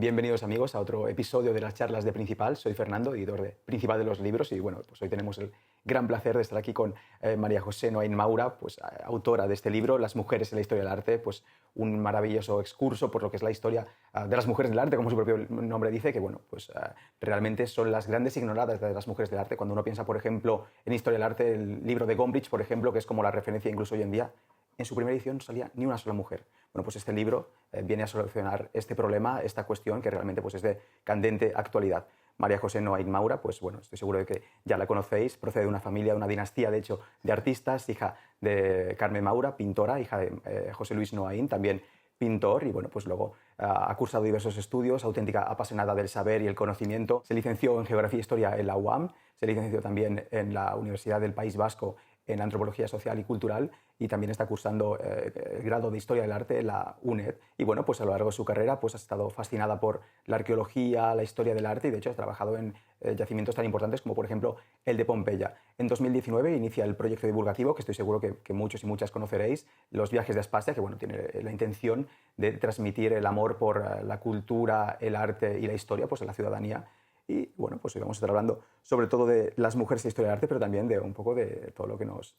Bienvenidos amigos a otro episodio de las charlas de Principal. Soy Fernando, editor de Principal de los libros y bueno, pues hoy tenemos el gran placer de estar aquí con María José Noain Maura, pues autora de este libro, Las mujeres en la historia del arte, pues un maravilloso excurso por lo que es la historia de las mujeres del arte, como su propio nombre dice, que bueno, pues realmente son las grandes ignoradas de las mujeres del arte. Cuando uno piensa, por ejemplo, en historia del arte, el libro de Gombrich, por ejemplo, que es como la referencia incluso hoy en día, en su primera edición no salía ni una sola mujer. Bueno, pues este libro viene a solucionar este problema, esta cuestión que realmente pues, es de candente actualidad. María José Noain Maura, pues bueno, estoy seguro de que ya la conocéis, procede de una familia, de una dinastía, de hecho, de artistas, hija de Carmen Maura, pintora, hija de José Luis Noain, también pintor, y bueno, pues luego ha cursado diversos estudios, auténtica apasionada del saber y el conocimiento. Se licenció en Geografía e Historia en la UAM, se licenció también en la Universidad del País Vasco en Antropología Social y Cultural y también está cursando el grado de Historia del Arte en la UNED. Y bueno, pues a lo largo de su carrera pues ha estado fascinada por la arqueología, la historia del arte y de hecho ha trabajado en yacimientos tan importantes como por ejemplo el de Pompeya. En 2019 inicia el proyecto divulgativo que estoy seguro que muchos y muchas conoceréis, Los viajes de Aspasia, que bueno, tiene la intención de transmitir el amor por la cultura, el arte y la historia pues a la ciudadanía. Y bueno, pues hoy vamos a estar hablando sobre todo de las mujeres en la historia del arte, pero también de un poco de todo lo que nos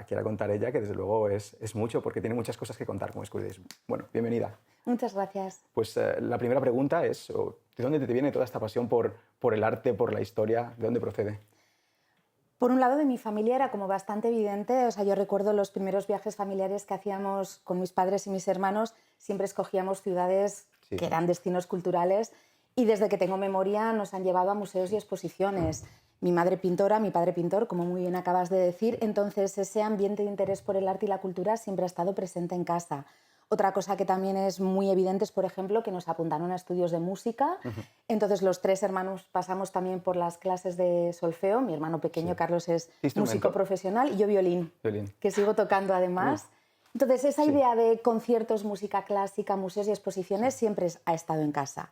quiera contar ella, que desde luego es mucho, porque tiene muchas cosas que contar, como descubriréis. Bueno, bienvenida. Muchas gracias. Pues la primera pregunta es, ¿de dónde te viene toda esta pasión por el arte, por la historia? ¿De dónde procede? Por un lado, de mi familia era como bastante evidente. O sea, yo recuerdo los primeros viajes familiares que hacíamos con mis padres y mis hermanos, siempre escogíamos ciudades que eran destinos culturales y desde que tengo memoria nos han llevado a museos y exposiciones. Mi madre pintora, mi padre pintor, como muy bien acabas de decir, entonces ese ambiente de interés por el arte y la cultura siempre ha estado presente en casa. Otra cosa que también es muy evidente es, por ejemplo, que nos apuntaron a estudios de música. Entonces los tres hermanos pasamos también por las clases de solfeo. Mi hermano pequeño, Carlos, es músico profesional y yo violín, que sigo tocando además. Entonces esa idea de conciertos, música clásica, museos y exposiciones siempre ha estado en casa.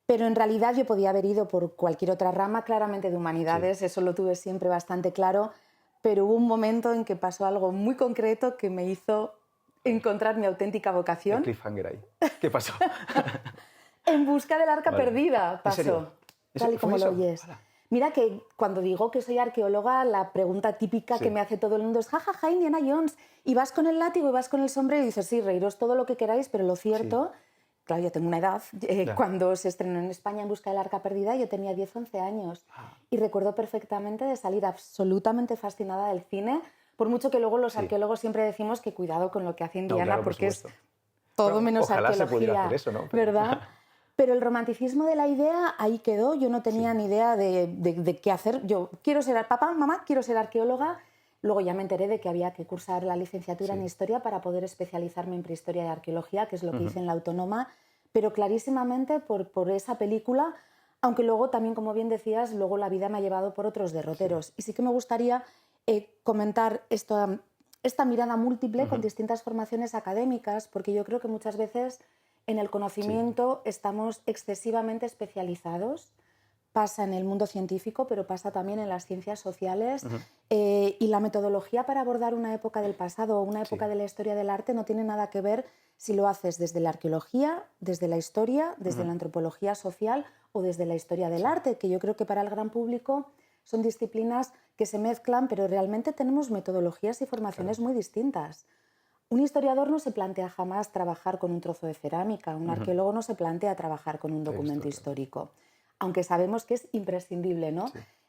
Pero en realidad yo podía haber ido por cualquier otra rama, claramente de humanidades, eso lo tuve siempre bastante claro, pero hubo un momento en que pasó algo muy concreto que me hizo encontrar mi auténtica vocación. El cliffhanger ahí. ¿Qué pasó? En busca del arca perdida pasó. ¿En serio? Tal y como lo oyes. Hola. Mira que cuando digo que soy arqueóloga, la pregunta típica que me hace todo el mundo es jajaja, Indiana Jones, y vas con el látigo y vas con el sombrero y dices, sí, reíros todo lo que queráis, pero lo cierto... Claro, yo tengo una edad. Cuando se estrenó en España En busca del arca perdida, yo tenía 10, 11 años. Y recuerdo perfectamente de salir absolutamente fascinada del cine, por mucho que luego los arqueólogos siempre decimos que cuidado con lo que hace Indiana, claro, porque es todo menos ojalá arqueología. Se pudiera hacer eso, ¿no? ¿Verdad? Pero el romanticismo de la idea ahí quedó. Yo no tenía ni idea de qué hacer. Yo quiero ser, papá, mamá, quiero ser arqueóloga. Luego ya me enteré de que había que cursar la licenciatura en Historia para poder especializarme en Prehistoria y Arqueología, que es lo que hice en la Autónoma, pero clarísimamente por esa película, aunque luego también, como bien decías, luego la vida me ha llevado por otros derroteros. Y sí que me gustaría comentar esta mirada múltiple con distintas formaciones académicas, porque yo creo que muchas veces en el conocimiento estamos excesivamente especializados. Pasa en el mundo científico, pero pasa también en las ciencias sociales. Y la metodología para abordar una época del pasado o una época de la historia del arte no tiene nada que ver si lo haces desde la arqueología, desde la historia, desde la antropología social o desde la historia del arte, que yo creo que para el gran público son disciplinas que se mezclan, pero realmente tenemos metodologías y formaciones muy distintas. Un historiador no se plantea jamás trabajar con un trozo de cerámica, un arqueólogo no se plantea trabajar con un documento histórico, aunque sabemos que es imprescindible, ¿no?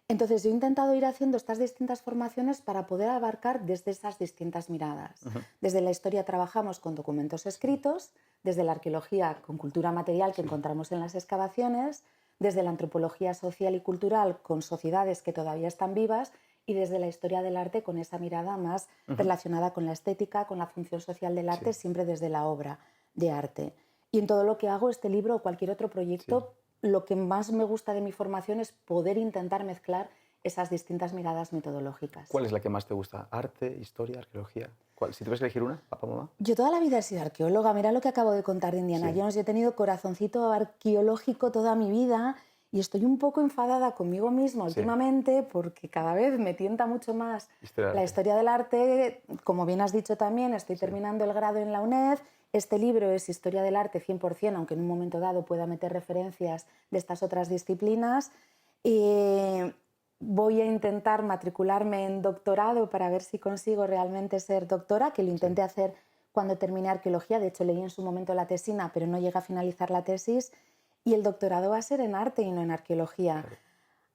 Entonces yo he intentado ir haciendo estas distintas formaciones para poder abarcar desde esas distintas miradas. Desde la historia trabajamos con documentos escritos, desde la arqueología con cultura material que encontramos en las excavaciones, desde la antropología social y cultural con sociedades que todavía están vivas y desde la historia del arte con esa mirada más relacionada con la estética, con la función social del arte, siempre desde la obra de arte. Y en todo lo que hago, este libro o cualquier otro proyecto, lo que más me gusta de mi formación es poder intentar mezclar esas distintas miradas metodológicas. ¿Cuál es la que más te gusta? ¿Arte, historia, arqueología? ¿Cuál? Si tuvieras que elegir una, papá, mamá. Yo toda la vida he sido arqueóloga. Mira lo que acabo de contar de Indiana Jones. Yo he tenido corazoncito arqueológico toda mi vida y estoy un poco enfadada conmigo misma últimamente porque cada vez me tienta mucho más la historia del arte. Como bien has dicho también, estoy terminando el grado en la UNED Este libro es historia del arte 100%, aunque en un momento dado pueda meter referencias de estas otras disciplinas. Voy a intentar matricularme en doctorado para ver si consigo realmente ser doctora, que lo intenté hacer cuando terminé arqueología. De hecho, leí en su momento la tesina, pero no llegué a finalizar la tesis. Y el doctorado va a ser en arte y no en arqueología. Claro.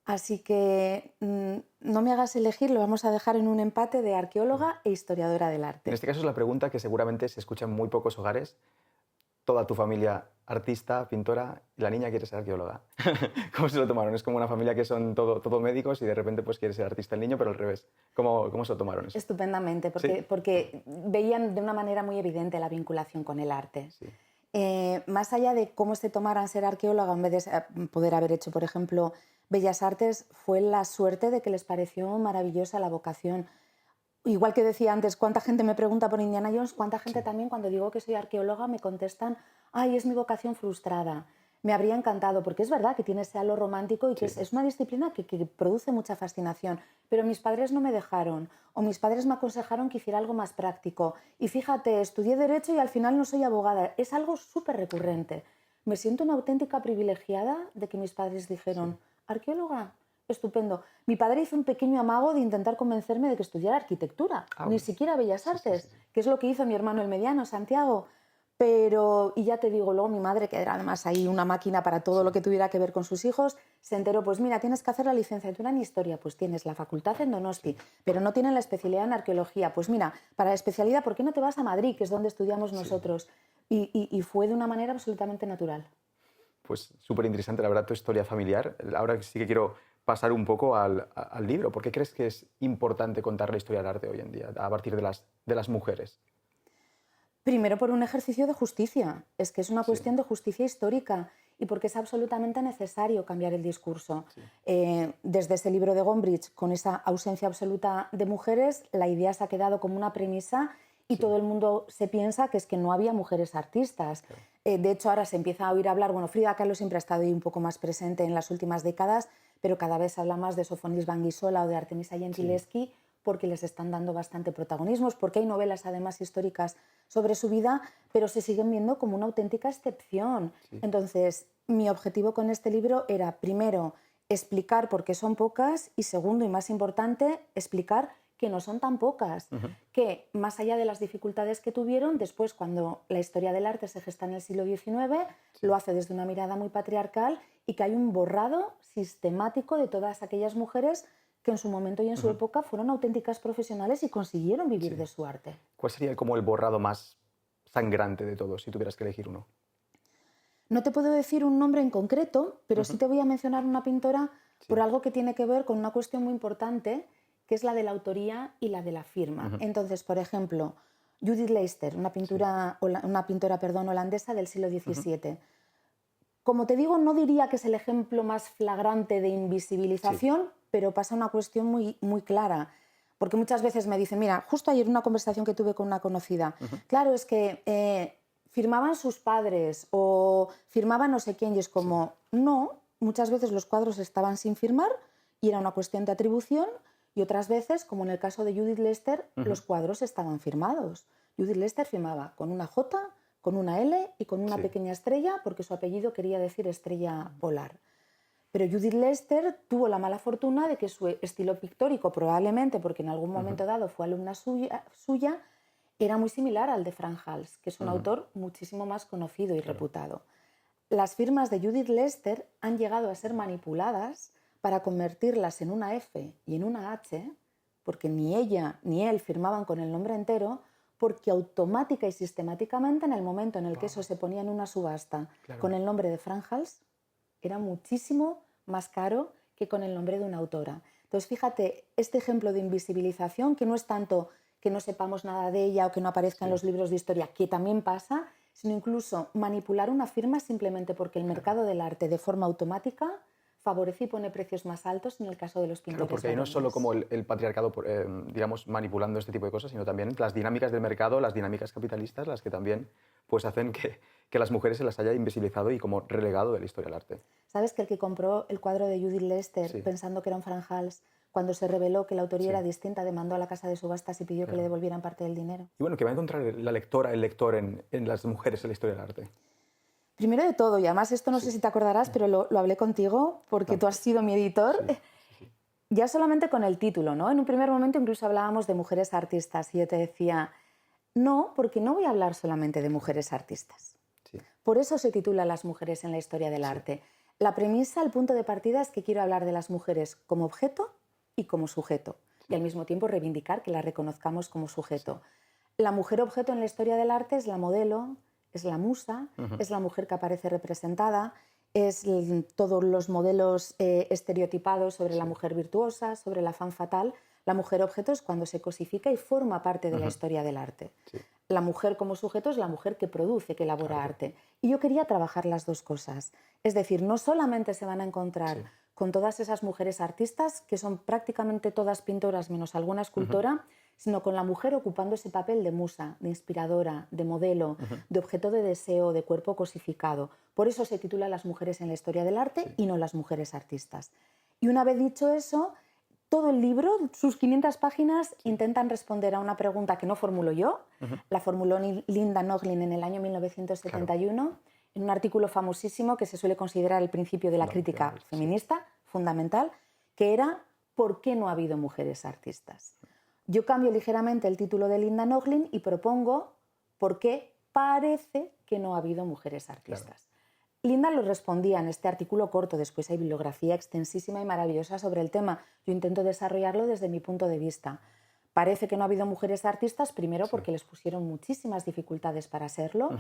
Así que no me hagas elegir, lo vamos a dejar en un empate de arqueóloga e historiadora del arte. En este caso es la pregunta que seguramente se escucha en muy pocos hogares. Toda tu familia artista, pintora, y la niña quiere ser arqueóloga. ¿Cómo se lo tomaron? Es como una familia que son todo médicos y de repente pues quiere ser artista el niño, pero al revés. ¿Cómo se lo tomaron eso? Estupendamente, porque veían de una manera muy evidente la vinculación con el arte. Sí. Más allá de cómo se tomaran ser arqueóloga en vez de poder haber hecho, por ejemplo, Bellas Artes, fue la suerte de que les pareció maravillosa la vocación. Igual que decía antes, cuánta gente me pregunta por Indiana Jones, cuánta gente también cuando digo que soy arqueóloga me contestan, ay, es mi vocación frustrada. Me habría encantado, porque es verdad que tiene ese halo romántico y que es una disciplina que produce mucha fascinación, pero mis padres no me dejaron, o mis padres me aconsejaron que hiciera algo más práctico. Y fíjate, estudié Derecho y al final no soy abogada. Es algo súper recurrente. Me siento una auténtica privilegiada de que mis padres dijeron, arqueóloga, estupendo. Mi padre hizo un pequeño amago de intentar convencerme de que estudiara arquitectura, ni siquiera Bellas Artes, que es lo que hizo mi hermano el mediano, Santiago. Pero, y ya te digo, luego mi madre, que era además ahí una máquina para todo lo que tuviera que ver con sus hijos, se enteró, pues mira, tienes que hacer la licenciatura en Historia, pues tienes la facultad en Donosti, pero no tienen la especialidad en Arqueología. Pues mira, para la especialidad, ¿por qué no te vas a Madrid, que es donde estudiamos nosotros? Y fue de una manera absolutamente natural. Pues súper interesante, la verdad, tu historia familiar. Ahora sí que quiero pasar un poco al libro. ¿Por qué crees que es importante contar la historia del arte hoy en día, a partir de las mujeres? Primero por un ejercicio de justicia, es que es una cuestión de justicia histórica y porque es absolutamente necesario cambiar el discurso. Desde ese libro de Gombrich, con esa ausencia absoluta de mujeres, la idea se ha quedado como una premisa y todo el mundo se piensa que es que no había mujeres artistas. De hecho, ahora se empieza a oír hablar, bueno, Frida Kahlo siempre ha estado ahí un poco más presente en las últimas décadas, pero cada vez se habla más de Sofonis Banguisola o de Artemisa Gentileschi, porque les están dando bastante protagonismo, porque hay novelas además históricas sobre su vida, pero se siguen viendo como una auténtica excepción. Entonces, mi objetivo con este libro era, primero, explicar por qué son pocas y, segundo y más importante, explicar que no son tan pocas, que más allá de las dificultades que tuvieron, después cuando la historia del arte se gesta en el siglo XIX, lo hace desde una mirada muy patriarcal y que hay un borrado sistemático de todas aquellas mujeres que en su momento y en su época fueron auténticas profesionales y consiguieron vivir de su arte. ¿Cuál sería como el borrado más sangrante de todos, si tuvieras que elegir uno? No te puedo decir un nombre en concreto, pero sí te voy a mencionar una pintora por algo que tiene que ver con una cuestión muy importante, que es la de la autoría y la de la firma. Entonces, por ejemplo, Judith Leyster, una pintora holandesa del siglo XVII. Como te digo, no diría que es el ejemplo más flagrante de invisibilización, pero pasa una cuestión muy, muy clara. Porque muchas veces me dicen, mira, justo ayer una conversación que tuve con una conocida, claro, es que firmaban sus padres o firmaban no sé quién, y es como, no, muchas veces los cuadros estaban sin firmar y era una cuestión de atribución, y otras veces, como en el caso de Judith Leyster, los cuadros estaban firmados. Judith Leyster firmaba con una J, con una L y con una pequeña estrella, porque su apellido quería decir estrella polar. Pero Judith Leyster tuvo la mala fortuna de que su estilo pictórico, probablemente porque en algún momento dado fue alumna suya, era muy similar al de Frank Hals, que es un autor muchísimo más conocido y reputado. Las firmas de Judith Leyster han llegado a ser manipuladas para convertirlas en una F y en una H, porque ni ella ni él firmaban con el nombre entero, porque automática y sistemáticamente en el momento en el que eso se ponía en una subasta con el nombre de Frank Hals, era muchísimo más caro que con el nombre de una autora. Entonces, fíjate, este ejemplo de invisibilización, que no es tanto que no sepamos nada de ella o que no aparezca en los libros de historia, que también pasa, sino incluso manipular una firma simplemente porque el mercado del arte de forma automática favorece y pone precios más altos en el caso de los pintores. Claro, porque ahí no es solo como el patriarcado, digamos, manipulando este tipo de cosas, sino también las dinámicas del mercado, las dinámicas capitalistas, las que también pues, hacen que las mujeres se las haya invisibilizado y como relegado de la historia del arte. ¿Sabes que el que compró el cuadro de Judith Leyster pensando que era un Frank Hals cuando se reveló que la autoría era distinta, demandó a la casa de subastas y pidió que le devolvieran parte del dinero. Y bueno, ¿qué va a encontrar la lectora, el lector en las mujeres en la historia del arte? Primero de todo, y además esto no sé si te acordarás, pero lo hablé contigo porque tú has sido mi editor. Ya solamente con el título, ¿no? En un primer momento incluso hablábamos de mujeres artistas y yo te decía, no, porque no voy a hablar solamente de mujeres artistas. Por eso se titula Las mujeres en la historia del arte. La premisa, el punto de partida es que quiero hablar de las mujeres como objeto y como sujeto, y al mismo tiempo reivindicar que las reconozcamos como sujeto. La mujer objeto en la historia del arte es la modelo, es la musa, es la mujer que aparece representada, es todos los modelos estereotipados sobre la mujer virtuosa, sobre la femme fatale. La mujer objeto es cuando se cosifica y forma parte de la historia del arte. La mujer como sujeto es la mujer que produce, que elabora arte. Y yo quería trabajar las dos cosas. Es decir, no solamente se van a encontrar con todas esas mujeres artistas, que son prácticamente todas pintoras menos alguna escultora, sino con la mujer ocupando ese papel de musa, de inspiradora, de modelo, de objeto de deseo, de cuerpo cosificado. Por eso se titula Las mujeres en la historia del arte y no Las mujeres artistas. Y una vez dicho eso, todo el libro, sus 500 páginas, intentan responder a una pregunta que no formulo yo, la formuló Linda Nochlin en el año 1971, en un artículo famosísimo que se suele considerar el principio de la crítica feminista, fundamental, que era ¿por qué no ha habido mujeres artistas? Yo cambio ligeramente el título de Linda Nochlin y propongo ¿por qué parece que no ha habido mujeres artistas? Linda lo respondía en este artículo corto, después hay bibliografía extensísima y maravillosa sobre el tema. Yo intento desarrollarlo desde mi punto de vista. Parece que no ha habido mujeres artistas, primero porque les pusieron muchísimas dificultades para serlo,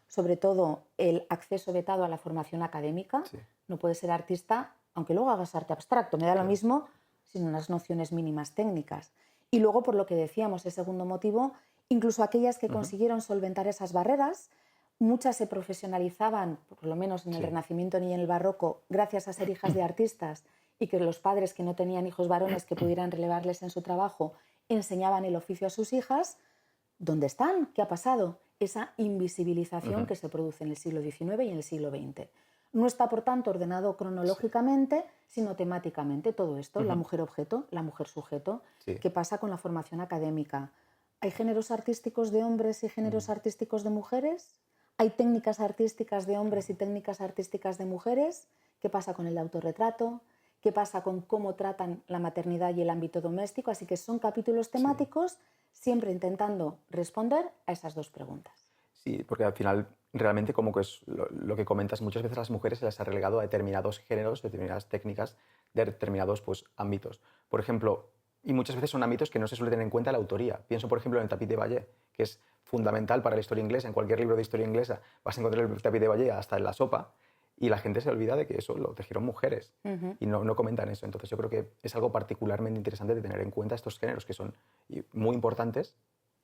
sobre todo el acceso vetado a la formación académica. No puedes ser artista, aunque luego hagas arte abstracto, me da lo mismo, sin unas nociones mínimas técnicas. Y luego, por lo que decíamos, el segundo motivo, incluso aquellas que consiguieron solventar esas barreras, muchas se profesionalizaban, por lo menos en el Renacimiento y en el Barroco, gracias a ser hijas de artistas y que los padres que no tenían hijos varones que pudieran relevarles en su trabajo enseñaban el oficio a sus hijas. ¿Dónde están? ¿Qué ha pasado? Esa invisibilización que se produce en el siglo XIX y en el siglo XX. No está, por tanto, ordenado cronológicamente, sino temáticamente todo esto, la mujer objeto, la mujer sujeto. ¿Qué pasa con la formación académica? ¿Hay géneros artísticos de hombres y géneros artísticos de mujeres? ¿Hay técnicas artísticas de hombres y técnicas artísticas de mujeres? ¿Qué pasa con el autorretrato? ¿Qué pasa con cómo tratan la maternidad y el ámbito doméstico? Así que son capítulos temáticos, siempre intentando responder a esas dos preguntas. Sí, porque al final, realmente, como que es lo que comentas, muchas veces a las mujeres se las ha relegado a determinados géneros, determinadas técnicas, de determinados ámbitos. Por ejemplo, y muchas veces son ámbitos que no se suele tener en cuenta la autoría. Pienso, por ejemplo, en el tapiz de Vallée, que es fundamental para la historia inglesa. En cualquier libro de historia inglesa vas a encontrar el tapiz de Vallée hasta en la sopa, y la gente se olvida de que eso lo tejieron mujeres y no comentan eso. Entonces yo creo que es algo particularmente interesante de tener en cuenta estos géneros que son muy importantes,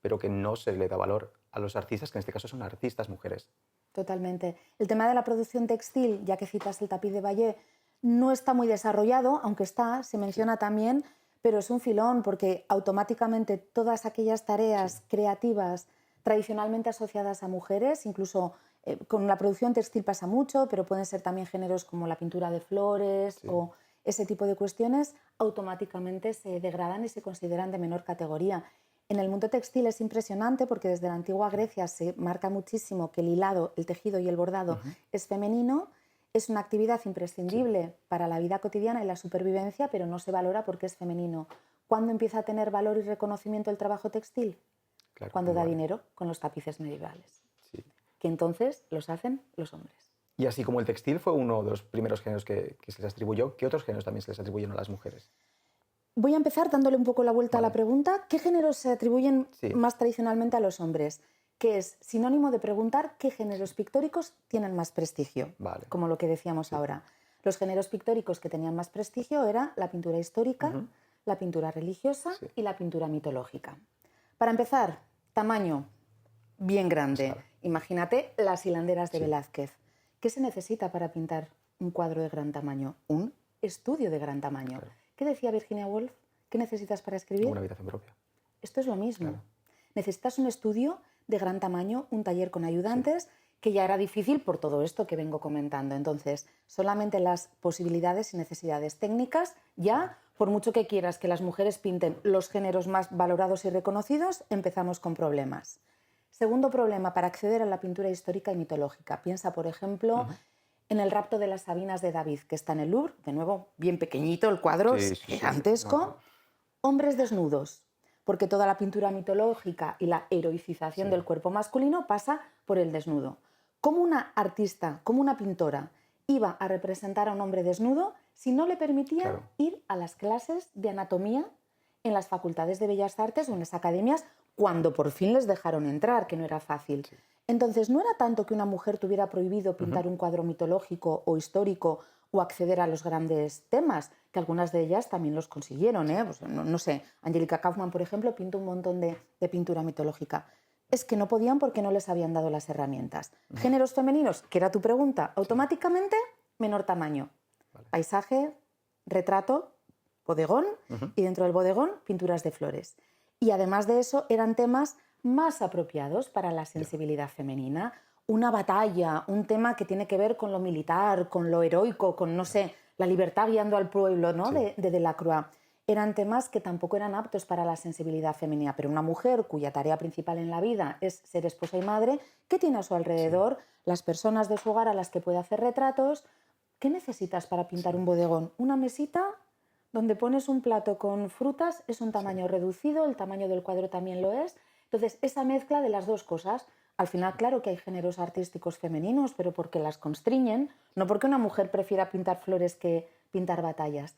pero que no se le da valor a los artistas, que en este caso son artistas mujeres. Totalmente. El tema de la producción textil, ya que citas el tapiz de Vallée, no está muy desarrollado, aunque está, se menciona también, pero es un filón porque automáticamente todas aquellas tareas creativas tradicionalmente asociadas a mujeres, incluso con la producción textil pasa mucho, pero pueden ser también géneros como la pintura de flores o ese tipo de cuestiones, automáticamente se degradan y se consideran de menor categoría. En el mundo textil es impresionante porque desde la antigua Grecia se marca muchísimo que el hilado, el tejido y el bordado es femenino, es una actividad imprescindible para la vida cotidiana y la supervivencia, pero no se valora porque es femenino. ¿Cuándo empieza a tener valor y reconocimiento el trabajo textil? Claro, cuando da dinero con los tapices medievales, que entonces los hacen los hombres. Y así como el textil fue uno de los primeros géneros que se les atribuyó, ¿qué otros géneros también se les atribuyen a las mujeres? Voy a empezar dándole un poco la vuelta a la pregunta. ¿Qué géneros se atribuyen más tradicionalmente a los hombres? Que es sinónimo de preguntar qué géneros pictóricos tienen más prestigio, como lo que decíamos ahora. Los géneros pictóricos que tenían más prestigio eran la pintura histórica, la pintura religiosa y la pintura mitológica. Para empezar, tamaño bien grande. Imagínate las hilanderas de Velázquez. ¿Qué se necesita para pintar un cuadro de gran tamaño? Un estudio de gran tamaño. ¿Qué decía Virginia Woolf? ¿Qué necesitas para escribir? Una habitación propia. Esto es lo mismo. Necesitas un estudio de gran tamaño, un taller con ayudantes que ya era difícil por todo esto que vengo comentando. Entonces, solamente las posibilidades y necesidades técnicas, ya, por mucho que quieras que las mujeres pinten los géneros más valorados y reconocidos, empezamos con problemas. Segundo problema, para acceder a la pintura histórica y mitológica. Piensa, por ejemplo, en el rapto de las Sabinas de David, que está en el Louvre, de nuevo, bien pequeñito el cuadro, gigantesco. No. Hombres desnudos, porque toda la pintura mitológica y la heroicización del cuerpo masculino pasa por el desnudo. ¿Cómo una artista, como una pintora, iba a representar a un hombre desnudo si no le permitían ir a las clases de anatomía en las facultades de Bellas Artes o en las academias cuando por fin les dejaron entrar, que no era fácil? Entonces, no era tanto que una mujer tuviera prohibido pintar un cuadro mitológico o histórico o acceder a los grandes temas, que algunas de ellas también los consiguieron, ¿eh? Pues, no sé, Angelica Kauffman, por ejemplo, pintó un montón de pintura mitológica. Es que no podían porque no les habían dado las herramientas. Géneros femeninos, que era tu pregunta, automáticamente menor tamaño. Paisaje, retrato, bodegón, y dentro del bodegón pinturas de flores. Y además de eso eran temas más apropiados para la sensibilidad femenina. Una batalla, un tema que tiene que ver con lo militar, con lo heroico, con, no sé, la libertad guiando al pueblo, ¿no? de Delacroix. Eran temas que tampoco eran aptos para la sensibilidad femenina, pero una mujer cuya tarea principal en la vida es ser esposa y madre, que tiene a su alrededor las personas de su hogar a las que puede hacer retratos. ¿Qué necesitas para pintar un bodegón? Una mesita donde pones un plato con frutas, es un tamaño reducido, el tamaño del cuadro también lo es. Entonces, esa mezcla de las dos cosas, al final, claro que hay géneros artísticos femeninos, pero porque las constriñen, no porque una mujer prefiera pintar flores que pintar batallas.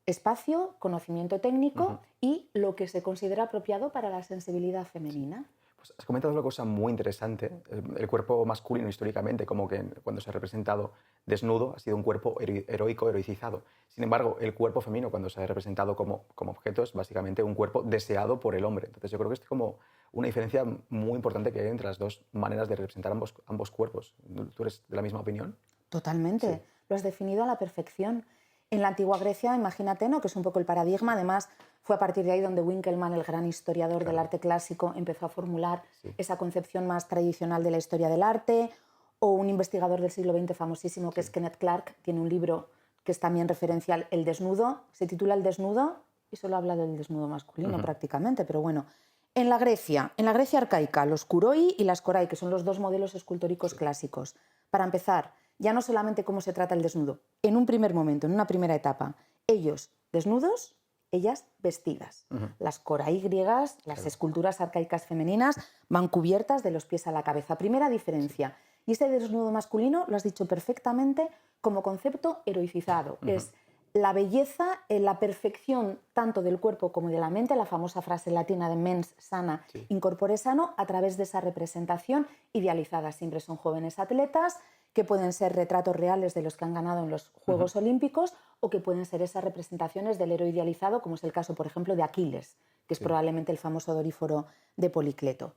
Espacio, conocimiento técnico y lo que se considera apropiado para la sensibilidad femenina. Pues has comentado una cosa muy interesante. El cuerpo masculino históricamente, como que cuando se ha representado desnudo, ha sido un cuerpo heroico, heroicizado. Sin embargo, el cuerpo femenino, cuando se ha representado como objeto, es básicamente un cuerpo deseado por el hombre. Entonces yo creo que es como una diferencia muy importante que hay entre las dos maneras de representar ambos cuerpos. ¿Tú eres de la misma opinión? Totalmente. Sí. Lo has definido a la perfección. En la antigua Grecia, imagínate, ¿no?, que es un poco el paradigma. Además, fue a partir de ahí donde Winkelmann, el gran historiador del arte clásico, empezó a formular esa concepción más tradicional de la historia del arte. O un investigador del siglo XX famosísimo, que es Kenneth Clark, tiene un libro que es también referencial, El desnudo. Se titula El desnudo y solo habla del desnudo masculino prácticamente, pero bueno. En la Grecia arcaica, los kuroi y las korai, que son los dos modelos escultóricos clásicos. Para empezar, ya no solamente cómo se trata el desnudo, en un primer momento, en una primera etapa, ellos desnudos, ellas vestidas. Las korai griegas, las esculturas arcaicas femeninas, van cubiertas de los pies a la cabeza. Primera diferencia. Y ese desnudo masculino, lo has dicho perfectamente, como concepto heroicizado. Es la belleza, la perfección tanto del cuerpo como de la mente, la famosa frase latina de mens sana, in corpore sano, a través de esa representación idealizada. Siempre son jóvenes atletas, que pueden ser retratos reales de los que han ganado en los Juegos Olímpicos o que pueden ser esas representaciones del héroe idealizado, como es el caso, por ejemplo, de Aquiles, que es probablemente el famoso Doríforo de Policleto.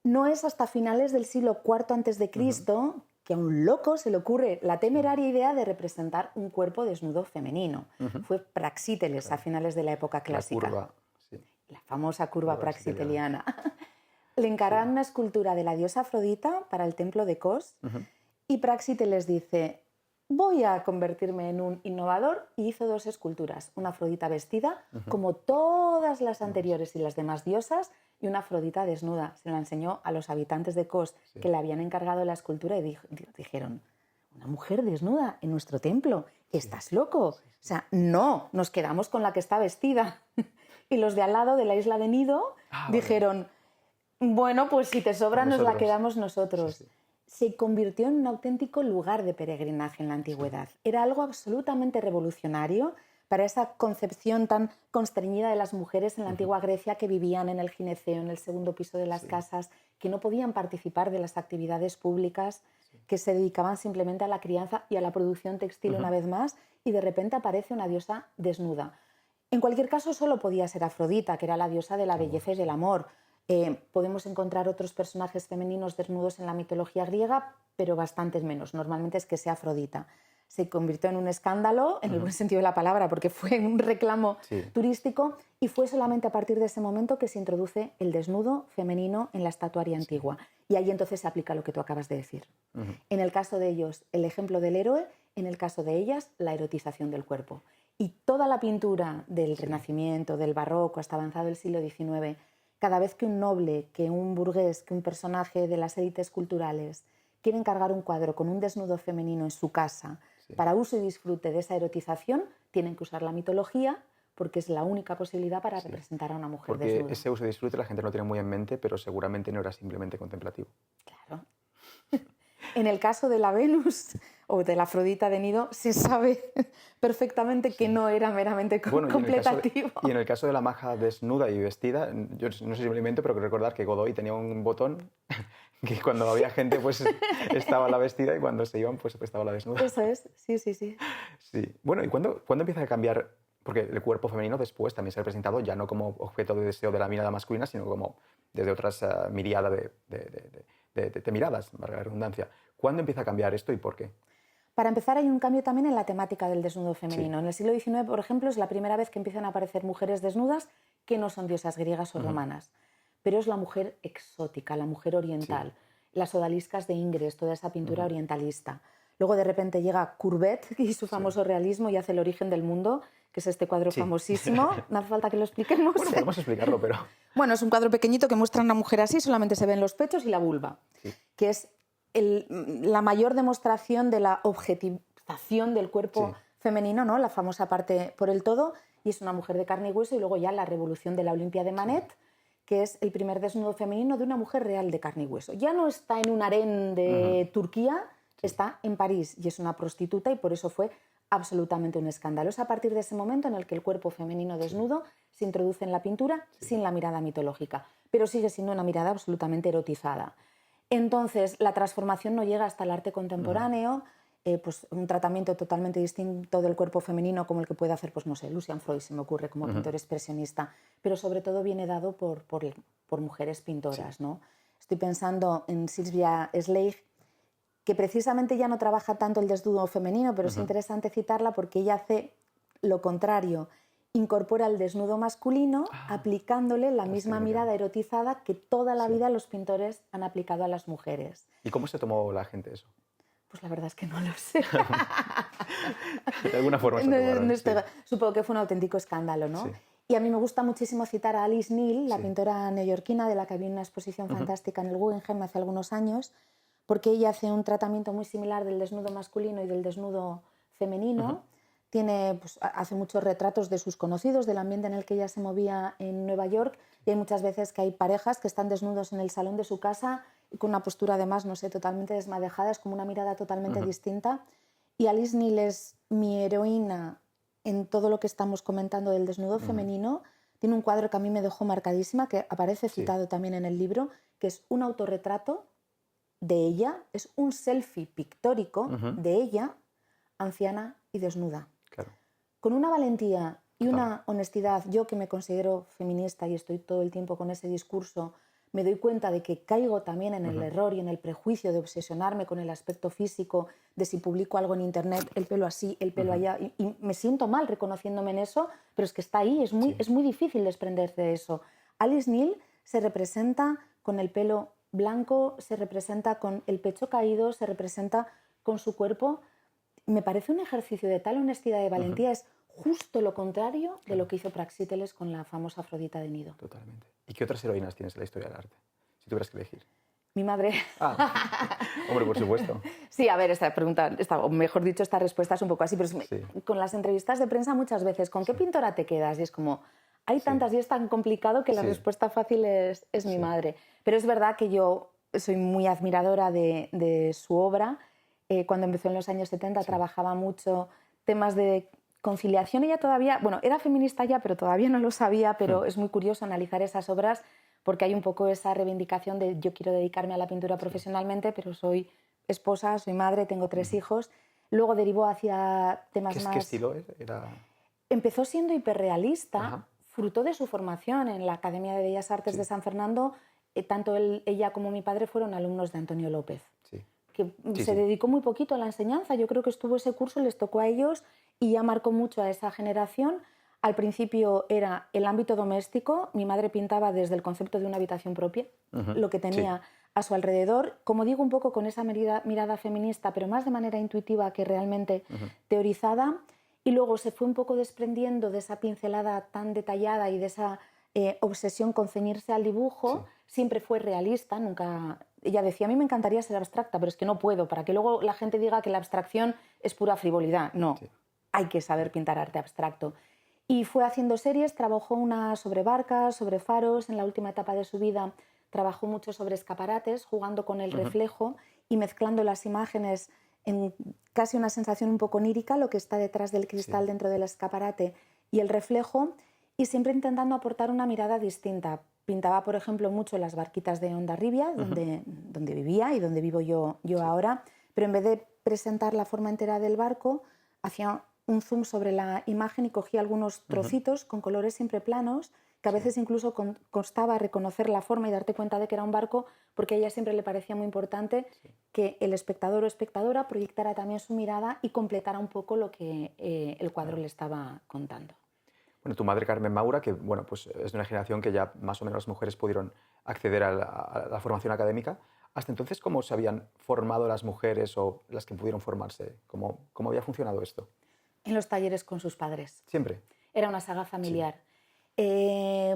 No es hasta finales del siglo IV a.C. que a un loco se le ocurre la temeraria idea de representar un cuerpo desnudo femenino. Fue Praxíteles a finales de la época clásica. La curva, la famosa curva praxiteliana. Le encargan una escultura de la diosa Afrodita para el templo de Kos. Y Praxíteles dice, voy a convertirme en un innovador, y hizo dos esculturas, una Afrodita vestida, como todas las anteriores y las demás diosas, y una Afrodita desnuda. Se la enseñó a los habitantes de Kos, que le habían encargado la escultura, y dijeron, ¿una mujer desnuda en nuestro templo? ¿Estás loco? O sea, no, nos quedamos con la que está vestida. Y los de al lado, de la isla de Nido, dijeron, bueno, pues si te sobra nos la quedamos nosotros. Se convirtió en un auténtico lugar de peregrinaje en la antigüedad. Era algo absolutamente revolucionario para esa concepción tan constreñida de las mujeres en la antigua Grecia, que vivían en el gineceo, en el segundo piso de las casas, que no podían participar de las actividades públicas, que se dedicaban simplemente a la crianza y a la producción textil una vez más, y de repente aparece una diosa desnuda. En cualquier caso, solo podía ser Afrodita, que era la diosa de la belleza y del amor. Podemos encontrar otros personajes femeninos desnudos en la mitología griega, pero bastantes menos. Normalmente es que sea Afrodita. se convirtió en un escándalo, en el buen sentido de la palabra, porque fue un reclamo turístico, y fue solamente a partir de ese momento que se introduce el desnudo femenino en la estatuaria antigua. Y ahí entonces se aplica lo que tú acabas de decir. En el caso de ellos, el ejemplo del héroe; en el caso de ellas, la erotización del cuerpo. Y toda la pintura del Renacimiento, del Barroco, hasta avanzado el siglo XIX, cada vez que un noble, que un burgués, que un personaje de las élites culturales quiere encargar un cuadro con un desnudo femenino en su casa para uso y disfrute de esa erotización, tienen que usar la mitología, porque es la única posibilidad para representar a una mujer desnuda. Porque ese uso y disfrute la gente no lo tiene muy en mente, pero seguramente no era simplemente contemplativo. Claro. En el caso de la Venus o de la Afrodita de Nido, se sabe perfectamente que no era meramente contemplativo. Y en el caso de la maja desnuda y vestida, yo no sé si me lo invento, pero creo recordar que Godoy tenía un botón que cuando había gente pues estaba la vestida y cuando se iban pues estaba la desnuda. Eso es, sí. Sí. Bueno, ¿y cuándo empieza a cambiar? Porque el cuerpo femenino después también se ha presentado ya no como objeto de deseo de la mirada masculina, sino como desde otras miriadas de miradas, valga la redundancia. ¿Cuándo empieza a cambiar esto y por qué? Para empezar, hay un cambio también en la temática del desnudo femenino. En el siglo XIX, por ejemplo, es la primera vez que empiezan a aparecer mujeres desnudas que no son diosas griegas o romanas, pero es la mujer exótica, la mujer oriental, las odaliscas de Ingres, toda esa pintura orientalista. Luego, de repente, llega Courbet y su famoso realismo y hace El origen del mundo, que es este cuadro famosísimo. No hace falta que lo expliquemos. Bueno, podemos explicarlo, pero... Bueno, es un cuadro pequeñito que muestra a una mujer así, solamente se ven los pechos y la vulva, que es la mayor demostración de la objetivación del cuerpo femenino, ¿no? La famosa parte por el todo, y es una mujer de carne y hueso. Y luego ya la revolución de la Olimpia de Manet, que es el primer desnudo femenino de una mujer real de carne y hueso. Ya no está en un harén de Turquía, está en París y es una prostituta, y por eso fue absolutamente un escándalo. Es a partir de ese momento en el que el cuerpo femenino desnudo se introduce en la pintura sin la mirada mitológica, pero sigue siendo una mirada absolutamente erotizada. Entonces, la transformación no llega hasta el arte contemporáneo, pues un tratamiento totalmente distinto del cuerpo femenino como el que puede hacer, pues no sé, Lucian Freud, se me ocurre, como pintor expresionista, pero sobre todo viene dado por mujeres pintoras, ¿no? Estoy pensando en Sylvia Sleigh, que precisamente ya no trabaja tanto el desnudo femenino, pero es interesante citarla porque ella hace lo contrario, incorpora el desnudo masculino aplicándole la misma mirada erotizada que toda la vida los pintores han aplicado a las mujeres. ¿Y cómo se tomó la gente eso? Pues la verdad es que no lo sé. De alguna forma se tomaron, Supongo que fue un auténtico escándalo, ¿no? Y a mí me gusta muchísimo citar a Alice Neel, la pintora neoyorquina, de la que había una exposición fantástica en el Guggenheim hace algunos años, porque ella hace un tratamiento muy similar del desnudo masculino y del desnudo femenino. Hace muchos retratos de sus conocidos, del ambiente en el que ella se movía en Nueva York, y hay muchas veces que hay parejas que están desnudos en el salón de su casa y con una postura además, no sé, totalmente desmadejada, es como una mirada totalmente distinta. Y Alice Neel es mi heroína en todo lo que estamos comentando del desnudo femenino. Tiene un cuadro que a mí me dejó marcadísima, que aparece citado también en el libro, que es un autorretrato de ella, es un selfie pictórico de ella, anciana y desnuda. Claro. Con una valentía y una honestidad, yo que me considero feminista y estoy todo el tiempo con ese discurso, me doy cuenta de que caigo también en el error y en el prejuicio de obsesionarme con el aspecto físico, de si publico algo en internet, el pelo así, el pelo allá, y me siento mal reconociéndome en eso, pero es que está ahí, es muy difícil desprenderse de eso. Alice Neel se representa con el pelo blanco, se representa con el pecho caído, se representa con su cuerpo. Me parece un ejercicio de tal honestidad y valentía, es justo lo contrario de lo que hizo Praxíteles con la famosa Afrodita de Nido. Totalmente. ¿Y qué otras heroínas tienes en la historia del arte? Si tuvieras que elegir. Mi madre. Hombre, por supuesto. Sí, a ver, esta pregunta, o mejor dicho, esta respuesta es un poco así, pero con las entrevistas de prensa muchas veces, ¿con qué pintora te quedas? Y es como, hay tantas y es tan complicado que la respuesta fácil es mi madre. Pero es verdad que yo soy muy admiradora de su obra. Cuando empezó en los años 70 trabajaba mucho temas de conciliación. Ella todavía, bueno, era feminista ya, pero todavía no lo sabía, pero es muy curioso analizar esas obras porque hay un poco esa reivindicación de yo quiero dedicarme a la pintura profesionalmente, pero soy esposa, soy madre, tengo 3 hijos. Luego derivó hacia temas más... ¿Qué estilo era? Empezó siendo hiperrealista, fruto de su formación en la Academia de Bellas Artes de San Fernando. Tanto ella como mi padre fueron alumnos de Antonio López, que Sí, se sí. dedicó muy poquito a la enseñanza. Yo creo que estuvo ese curso, les tocó a ellos y ya marcó mucho a esa generación. Al principio era el ámbito doméstico, mi madre pintaba desde el concepto de una habitación propia, lo que Sí. tenía a su alrededor, como digo, un poco con esa mirada feminista, pero más de manera intuitiva que realmente teorizada, y luego se fue un poco desprendiendo de esa pincelada tan detallada y de esa obsesión con ceñirse al dibujo. Sí. Siempre fue realista, nunca... Ella decía, a mí me encantaría ser abstracta, pero es que no puedo, para que luego la gente diga que la abstracción es pura frivolidad. No, Sí. hay que saber pintar arte abstracto. Y fue haciendo series, trabajó una sobre barcas, sobre faros, en la última etapa de su vida trabajó mucho sobre escaparates, jugando con el reflejo y mezclando las imágenes en casi una sensación un poco onírica, lo que está detrás del cristal dentro del escaparate y el reflejo, y siempre intentando aportar una mirada distinta. Pintaba, por ejemplo, mucho las barquitas de Hondarribia, donde vivía y donde vivo yo ahora, pero en vez de presentar la forma entera del barco, hacía un zoom sobre la imagen y cogía algunos trocitos con colores siempre planos, que a veces incluso costaba reconocer la forma y darte cuenta de que era un barco, porque a ella siempre le parecía muy importante que el espectador o espectadora proyectara también su mirada y completara un poco lo que el cuadro le estaba contando. Bueno, tu madre Carmen Maura, que bueno, pues es de una generación que ya más o menos las mujeres pudieron acceder a la formación académica. Hasta entonces, ¿cómo se habían formado las mujeres o las que pudieron formarse? ¿Cómo había funcionado esto? En los talleres con sus padres. Siempre. Era una saga familiar.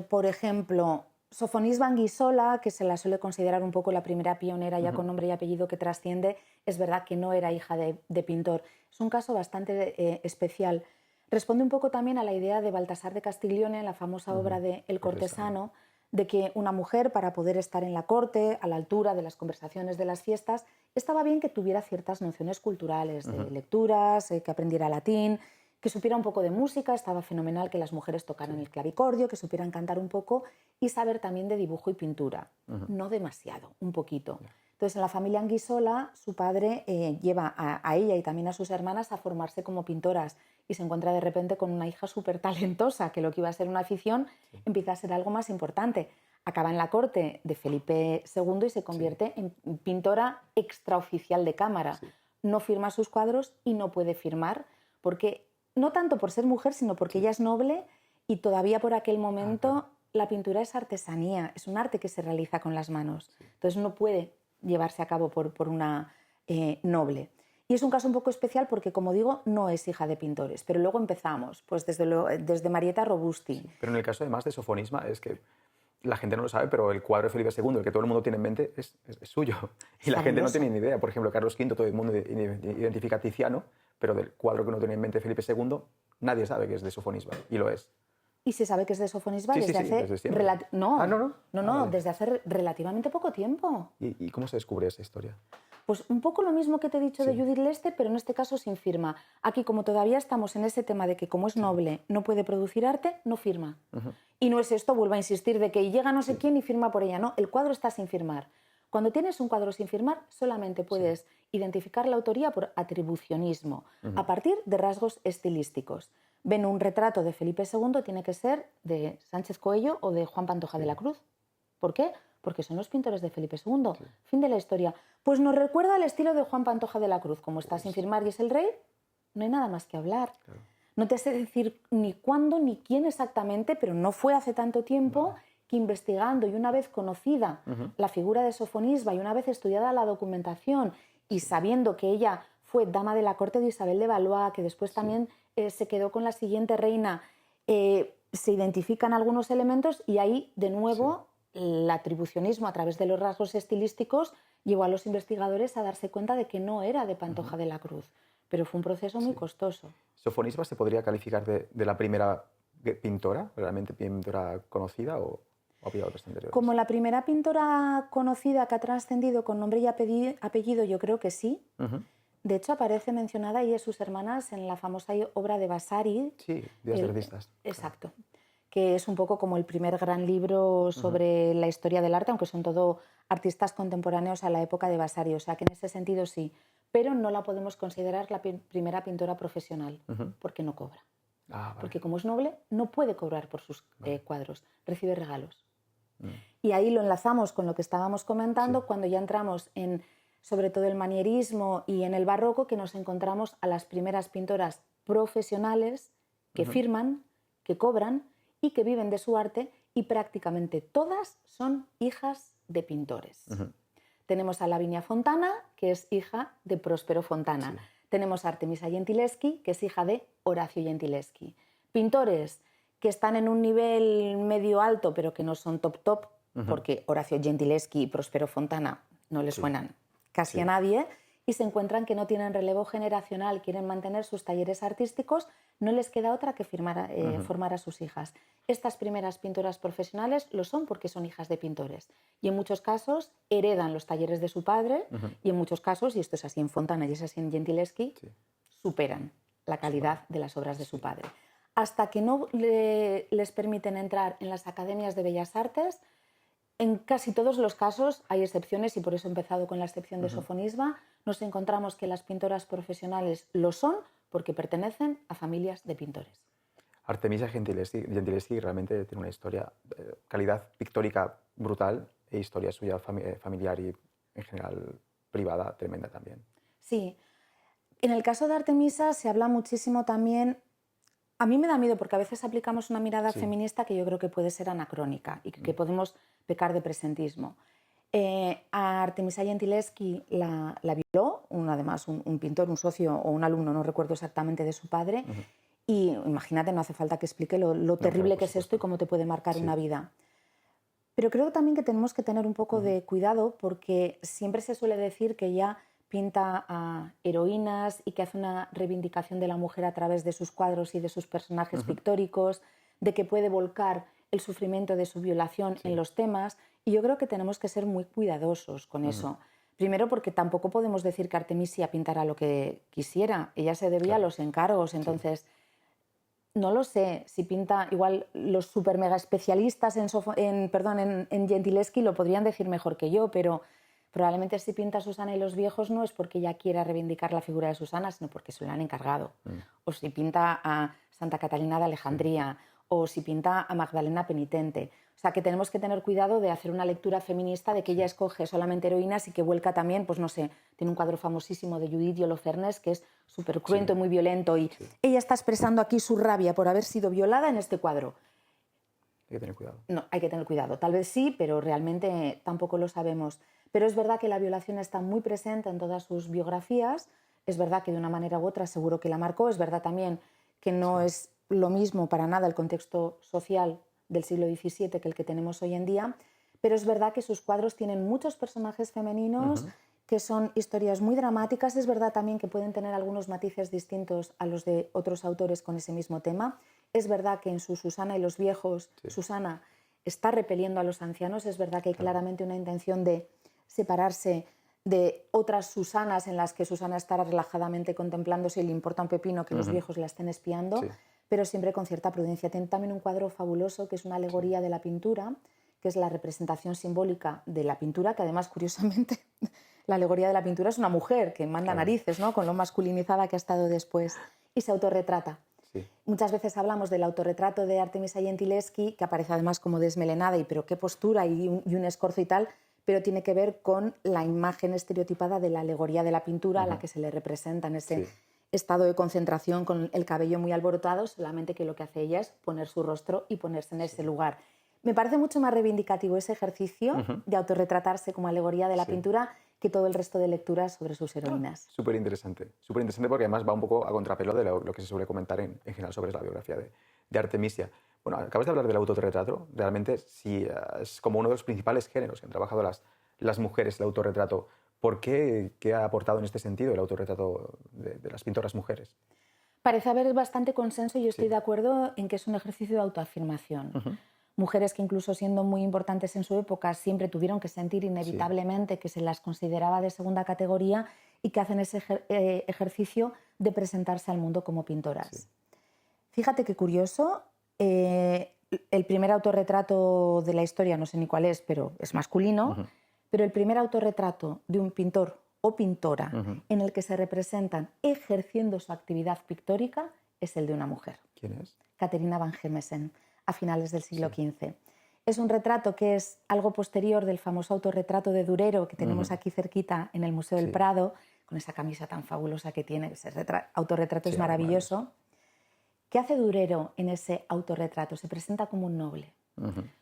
Por ejemplo, Sofonisba Anguissola, que se la suele considerar un poco la primera pionera ya con nombre y apellido que trasciende, es verdad que no era hija de pintor. Es un caso bastante especial. Responde un poco también a la idea de Baltasar de Castiglione, en la famosa obra de El cortesano, de que una mujer, para poder estar en la corte, a la altura de las conversaciones de las fiestas, estaba bien que tuviera ciertas nociones culturales, de lecturas, que aprendiera latín, que supiera un poco de música. Estaba fenomenal que las mujeres tocaran el clavicordio, que supieran cantar un poco y saber también de dibujo y pintura. No demasiado, un poquito. Entonces, en la familia Anguissola, su padre lleva a ella y también a sus hermanas a formarse como pintoras y se encuentra de repente con una hija súper talentosa, que lo que iba a ser una afición empieza a ser algo más importante. Acaba en la corte de Felipe II y se convierte en pintora extraoficial de cámara. No firma sus cuadros y no puede firmar porque, no tanto por ser mujer, sino porque ella es noble y todavía por aquel momento la pintura es artesanía, es un arte que se realiza con las manos. Entonces no puede llevarse a cabo por una noble. Y es un caso un poco especial porque, como digo, no es hija de pintores. Pero luego empezamos, pues desde Marietta Robusti. Sí, pero en el caso además de Sofonisba es que la gente no lo sabe, pero el cuadro de Felipe II, el que todo el mundo tiene en mente, es suyo. Y la gente no tiene ni idea. Por ejemplo, Carlos V, todo el mundo identifica a Tiziano, pero del cuadro que uno tiene en mente Felipe II, nadie sabe que es de Sofonisba, y lo es. Y se sabe que es de Sofonisba desde hace... desde siempre. No, Vale. desde hace relativamente poco tiempo. ¿Y cómo se descubre esa historia? Pues un poco lo mismo que te he dicho de Judith Lester, pero en este caso sin firma. Aquí, como todavía estamos en ese tema de que como es noble no puede producir arte, no firma. Y no es esto, vuelvo a insistir, de que llega no sé quién y firma por ella. No, el cuadro está sin firmar. Cuando tienes un cuadro sin firmar, solamente puedes identificar la autoría por atribucionismo, a partir de rasgos estilísticos. Ven un retrato de Felipe II, tiene que ser de Sánchez Coello o de Juan Pantoja de la Cruz. ¿Por qué? Porque son los pintores de Felipe II. Fin de la historia. Pues nos recuerda al estilo de Juan Pantoja de la Cruz. Como está sin firmar y es el rey, no hay nada más que hablar. Claro. No te sé decir ni cuándo ni quién exactamente, pero no fue hace tanto tiempo que investigando y una vez conocida la figura de Sofonisba y una vez estudiada la documentación y sabiendo que ella fue dama de la corte de Isabel de Valois, que después también se quedó con la siguiente reina, se identifican algunos elementos y ahí de nuevo el atribucionismo a través de los rasgos estilísticos llevó a los investigadores a darse cuenta de que no era de Pantoja de la Cruz, pero fue un proceso muy costoso. ¿Sofonisba se podría calificar de la primera pintora, realmente pintora conocida, o había otras anteriores? Como la primera pintora conocida que ha trascendido con nombre y apellido, yo creo que sí. De hecho, aparece mencionada ella y sus hermanas en la famosa obra de Vasari. Sí, Días de artistas. Exacto. Que es un poco como el primer gran libro sobre la historia del arte, aunque son todo artistas contemporáneos a la época de Vasari. O sea que en ese sentido sí. Pero no la podemos considerar la primera pintora profesional, porque no cobra. Vale. Porque como es noble, no puede cobrar por sus cuadros, recibe regalos. Y ahí lo enlazamos con lo que estábamos comentando cuando ya entramos en sobre todo el manierismo y en el barroco, que nos encontramos a las primeras pintoras profesionales que firman, que cobran y que viven de su arte, y prácticamente todas son hijas de pintores. Tenemos a Lavinia Fontana, que es hija de Próspero Fontana. Sí. Tenemos a Artemisia Gentileschi, que es hija de Horacio Gentileschi. Pintores que están en un nivel medio alto, pero que no son top, porque Horacio Gentileschi y Próspero Fontana no les suenan casi a nadie, y se encuentran que no tienen relevo generacional, quieren mantener sus talleres artísticos, no les queda otra que formar a sus hijas. Estas primeras pintoras profesionales lo son porque son hijas de pintores, y en muchos casos heredan los talleres de su padre, y en muchos casos, y esto es así en Fontana y es así en Gentileschi, superan la calidad de las obras de su padre. Hasta que no les permiten entrar en las academias de Bellas Artes, en casi todos los casos, hay excepciones, y por eso he empezado con la excepción de Sofonisba, nos encontramos que las pintoras profesionales lo son porque pertenecen a familias de pintores. Artemisia Gentileschi realmente tiene una historia, calidad pictórica brutal, e historia suya familiar y en general privada tremenda también. Sí. En el caso de Artemisia se habla muchísimo también. A mí me da miedo porque a veces aplicamos una mirada feminista que yo creo que puede ser anacrónica y que podemos pecar de presentismo. A Artemisia Gentileschi la violó, además un pintor, un socio o un alumno, no recuerdo exactamente, de su padre. Y imagínate, no hace falta que explique lo terrible que es esto y cómo te puede marcar una vida. Pero creo también que tenemos que tener un poco de cuidado, porque siempre se suele decir que ella pinta a heroínas y que hace una reivindicación de la mujer a través de sus cuadros y de sus personajes pictóricos, de que puede volcar el sufrimiento de su violación en los temas, y yo creo que tenemos que ser muy cuidadosos con eso. Primero porque tampoco podemos decir que Artemisia pintara lo que quisiera, ella se debía a los encargos, entonces no lo sé, si pinta, igual los super mega especialistas en Gentileschi lo podrían decir mejor que yo, pero probablemente si pinta a Susana y los viejos no es porque ella quiera reivindicar la figura de Susana, sino porque se lo han encargado. O si pinta a Santa Catalina de Alejandría, o si pinta a Magdalena Penitente. O sea, que tenemos que tener cuidado de hacer una lectura feminista de que ella escoge solamente heroínas y que vuelca también, pues no sé, tiene un cuadro famosísimo de Judith y Holofernes que es súper cruento y muy violento, y ella está expresando aquí su rabia por haber sido violada en este cuadro. Hay que tener cuidado. No, hay que tener cuidado. Tal vez sí, pero realmente tampoco lo sabemos. Pero es verdad que la violación está muy presente en todas sus biografías, es verdad que de una manera u otra seguro que la marcó, es verdad también que no es lo mismo para nada el contexto social del siglo XVII que el que tenemos hoy en día, pero es verdad que sus cuadros tienen muchos personajes femeninos que son historias muy dramáticas. Es verdad también que pueden tener algunos matices distintos a los de otros autores con ese mismo tema. Es verdad que en su Susana y los viejos, Susana está repeliendo a los ancianos. Es verdad que hay claramente una intención de separarse de otras Susanas en las que Susana estará relajadamente contemplándose y le importa un pepino que los viejos la estén espiando, pero siempre con cierta prudencia. Tiene también un cuadro fabuloso que es una alegoría de la pintura, que es la representación simbólica de la pintura, que además, curiosamente, la alegoría de la pintura es una mujer que manda narices, ¿no?, con lo masculinizada que ha estado después, y se autorretrata. Muchas veces hablamos del autorretrato de Artemisia Gentileschi, que aparece además como desmelenada, y pero qué postura y un escorzo y tal, pero tiene que ver con la imagen estereotipada de la alegoría de la pintura a la que se le representa en ese estado de concentración con el cabello muy alborotado, solamente que lo que hace ella es poner su rostro y ponerse en ese lugar. Me parece mucho más reivindicativo ese ejercicio de autorretratarse como alegoría de la pintura que todo el resto de lecturas sobre sus heroínas. Súper interesante porque además va un poco a contrapelo de lo que se suele comentar en general sobre la biografía de Artemisia. Bueno, acabas de hablar del autorretrato. Realmente sí, es como uno de los principales géneros que han trabajado las mujeres, el autorretrato. ¿Por qué? ¿Qué ha aportado en este sentido el autorretrato de las pintoras mujeres? Parece haber bastante consenso y yo estoy de acuerdo en que es un ejercicio de autoafirmación. Mujeres que incluso siendo muy importantes en su época siempre tuvieron que sentir inevitablemente que se las consideraba de segunda categoría y que hacen ese ejercicio de presentarse al mundo como pintoras. Fíjate qué curioso, el primer autorretrato de la historia, no sé ni cuál es, pero es masculino, pero el primer autorretrato de un pintor o pintora en el que se representan ejerciendo su actividad pictórica es el de una mujer. ¿Quién es? Caterina van Gemesen, a finales del siglo XV. Es un retrato que es algo posterior del famoso autorretrato de Durero que tenemos aquí cerquita en el Museo del Prado, con esa camisa tan fabulosa que tiene. Ese autorretrato es maravilloso. ¿Qué hace Durero en ese autorretrato? Se presenta como un noble,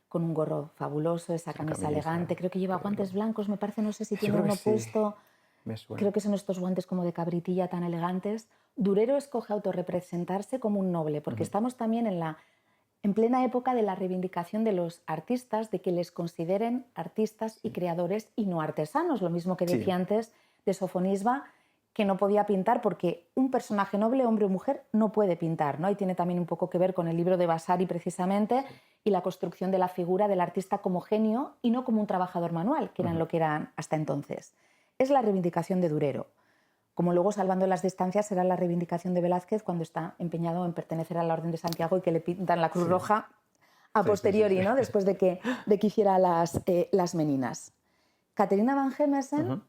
con un gorro fabuloso, esa camisa elegante. Creo que lleva guantes blancos, me parece, no sé si tiene uno puesto. Me suena. Creo que son estos guantes como de cabritilla tan elegantes. Durero escoge autorrepresentarse como un noble, porque estamos también en plena época de la reivindicación de los artistas, de que les consideren artistas y creadores y no artesanos, lo mismo que decía antes de Sofonisba, que no podía pintar porque un personaje noble, hombre o mujer, no puede pintar, ¿no? Y tiene también un poco que ver con el libro de Vasari precisamente y la construcción de la figura del artista como genio y no como un trabajador manual, que eran lo que eran hasta entonces. Es la reivindicación de Durero. Como luego, salvando las distancias, será la reivindicación de Velázquez cuando está empeñado en pertenecer a la Orden de Santiago y que le pintan la Cruz Roja a posteriori, ¿no? Después de que hiciera las Meninas. Caterina van Gemesen,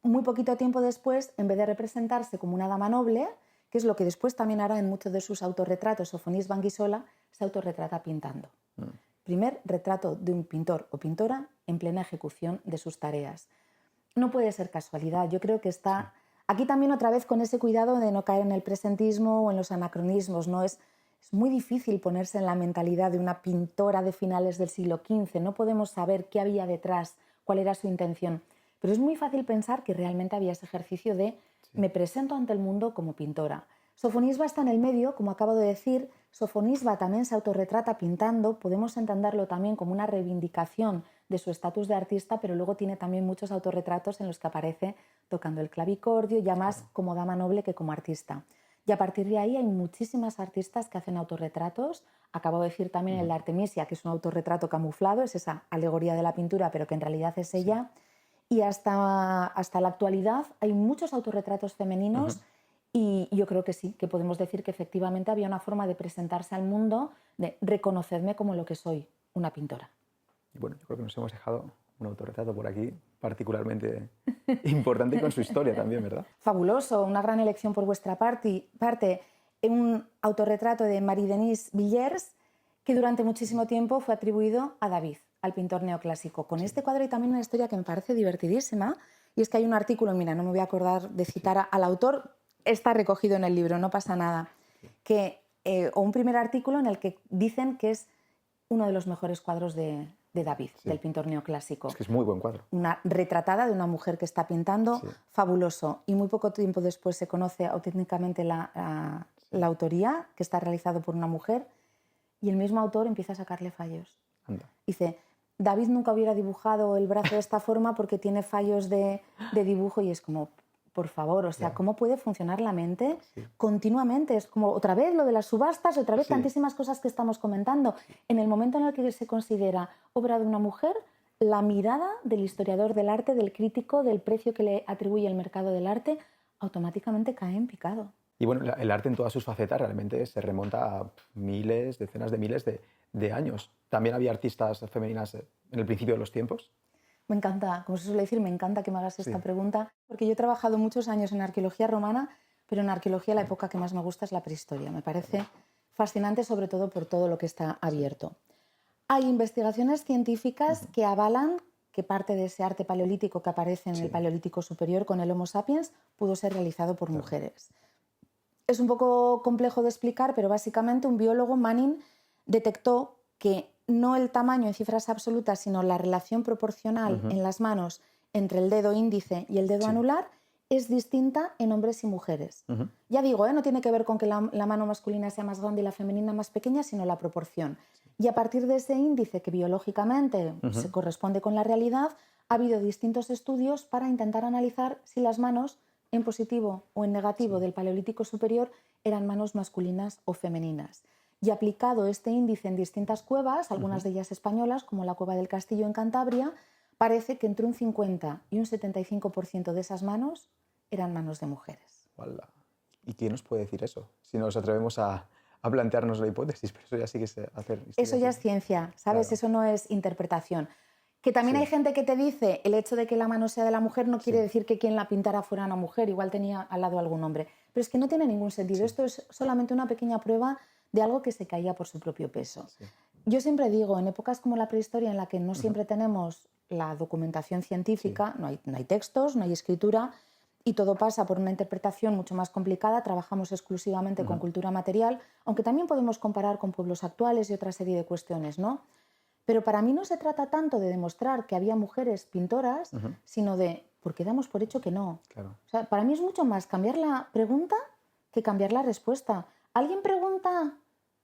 muy poquito tiempo después, en vez de representarse como una dama noble, que es lo que después también hará en muchos de sus autorretratos, Sofonisba Anguissola, se autorretrata pintando. Primer retrato de un pintor o pintora en plena ejecución de sus tareas. No puede ser casualidad, yo creo que está aquí también otra vez con ese cuidado de no caer en el presentismo o en los anacronismos, ¿no? Es muy difícil ponerse en la mentalidad de una pintora de finales del siglo XV, no podemos saber qué había detrás, cuál era su intención, pero es muy fácil pensar que realmente había ese ejercicio de me presento ante el mundo como pintora. Sofonisba está en el medio, como acabo de decir. Sofonisba también se autorretrata pintando, podemos entenderlo también como una reivindicación de su estatus de artista, pero luego tiene también muchos autorretratos en los que aparece tocando el clavicordio, ya más como dama noble que como artista. Y a partir de ahí hay muchísimas artistas que hacen autorretratos. Acabo de decir también el de Artemisia, que es un autorretrato camuflado, es esa alegoría de la pintura, pero que en realidad es ella. Y hasta la actualidad hay muchos autorretratos femeninos. Y yo creo que sí, que podemos decir que efectivamente había una forma de presentarse al mundo, de reconocerme como lo que soy, una pintora. Y bueno, yo creo que nos hemos dejado un autorretrato por aquí particularmente importante y con su historia también, ¿verdad? Fabuloso, una gran elección por vuestra parte. Un autorretrato de Marie-Denise Villers, que durante muchísimo tiempo fue atribuido a David, al pintor neoclásico. Con este cuadro hay también una historia que me parece divertidísima, y es que hay un artículo, mira, no me voy a acordar de citar al autor, está recogido en el libro, no pasa nada, o un primer artículo en el que dicen que es uno de los mejores cuadros de David, del pintor neoclásico. Es que es muy buen cuadro. Una retratada de una mujer que está pintando, fabuloso. Y muy poco tiempo después se conoce auténticamente la autoría, que está realizado por una mujer, y el mismo autor empieza a sacarle fallos. Anda. Dice, David nunca hubiera dibujado el brazo de esta forma porque tiene fallos de dibujo, y es como, por favor, o sea, ¿cómo puede funcionar la mente continuamente? Es como otra vez lo de las subastas, otra vez tantísimas cosas que estamos comentando. En el momento en el que se considera obra de una mujer, la mirada del historiador del arte, del crítico, del precio que le atribuye el mercado del arte, automáticamente cae en picado. Y bueno, el arte en todas sus facetas realmente se remonta a miles, decenas de miles de años. También había artistas femeninas en el principio de los tiempos. Me encanta, como se suele decir, me encanta que me hagas esta pregunta, porque yo he trabajado muchos años en arqueología romana, pero en arqueología la época que más me gusta es la prehistoria. Me parece fascinante, sobre todo por todo lo que está abierto. Hay investigaciones científicas que avalan que parte de ese arte paleolítico que aparece en el Paleolítico Superior con el Homo sapiens pudo ser realizado por mujeres. Es un poco complejo de explicar, pero básicamente un biólogo, Manning, detectó que no el tamaño en cifras absolutas, sino la relación proporcional en las manos entre el dedo índice y el dedo anular es distinta en hombres y mujeres. Ya digo, no tiene que ver con que la mano masculina sea más grande y la femenina más pequeña, sino la proporción. Y a partir de ese índice, que biológicamente se corresponde con la realidad, ha habido distintos estudios para intentar analizar si las manos en positivo o en negativo del Paleolítico Superior eran manos masculinas o femeninas. Y aplicado este índice en distintas cuevas, algunas de ellas españolas, como la Cueva del Castillo en Cantabria, parece que entre un 50 y un 75% de esas manos eran manos de mujeres. ¡Hala! ¿Y quién nos puede decir eso? Si nos atrevemos a plantearnos la hipótesis, pero eso ya sí que es hacer... Eso ya es ciencia, ¿sabes? Claro. Eso no es interpretación. Que también hay gente que te dice el hecho de que la mano sea de la mujer no quiere decir que quien la pintara fuera una mujer, igual tenía al lado algún hombre. Pero es que no tiene ningún sentido. Esto es solamente una pequeña prueba de algo que se caía por su propio peso. Yo siempre digo, en épocas como la prehistoria, en la que no siempre tenemos la documentación científica, no hay textos, no hay escritura, y todo pasa por una interpretación mucho más complicada, trabajamos exclusivamente con cultura material, aunque también podemos comparar con pueblos actuales y otra serie de cuestiones, ¿no? Pero para mí no se trata tanto de demostrar que había mujeres pintoras, sino de por qué damos por hecho que no. Claro. O sea, para mí es mucho más cambiar la pregunta que cambiar la respuesta. ¿Alguien pregunta,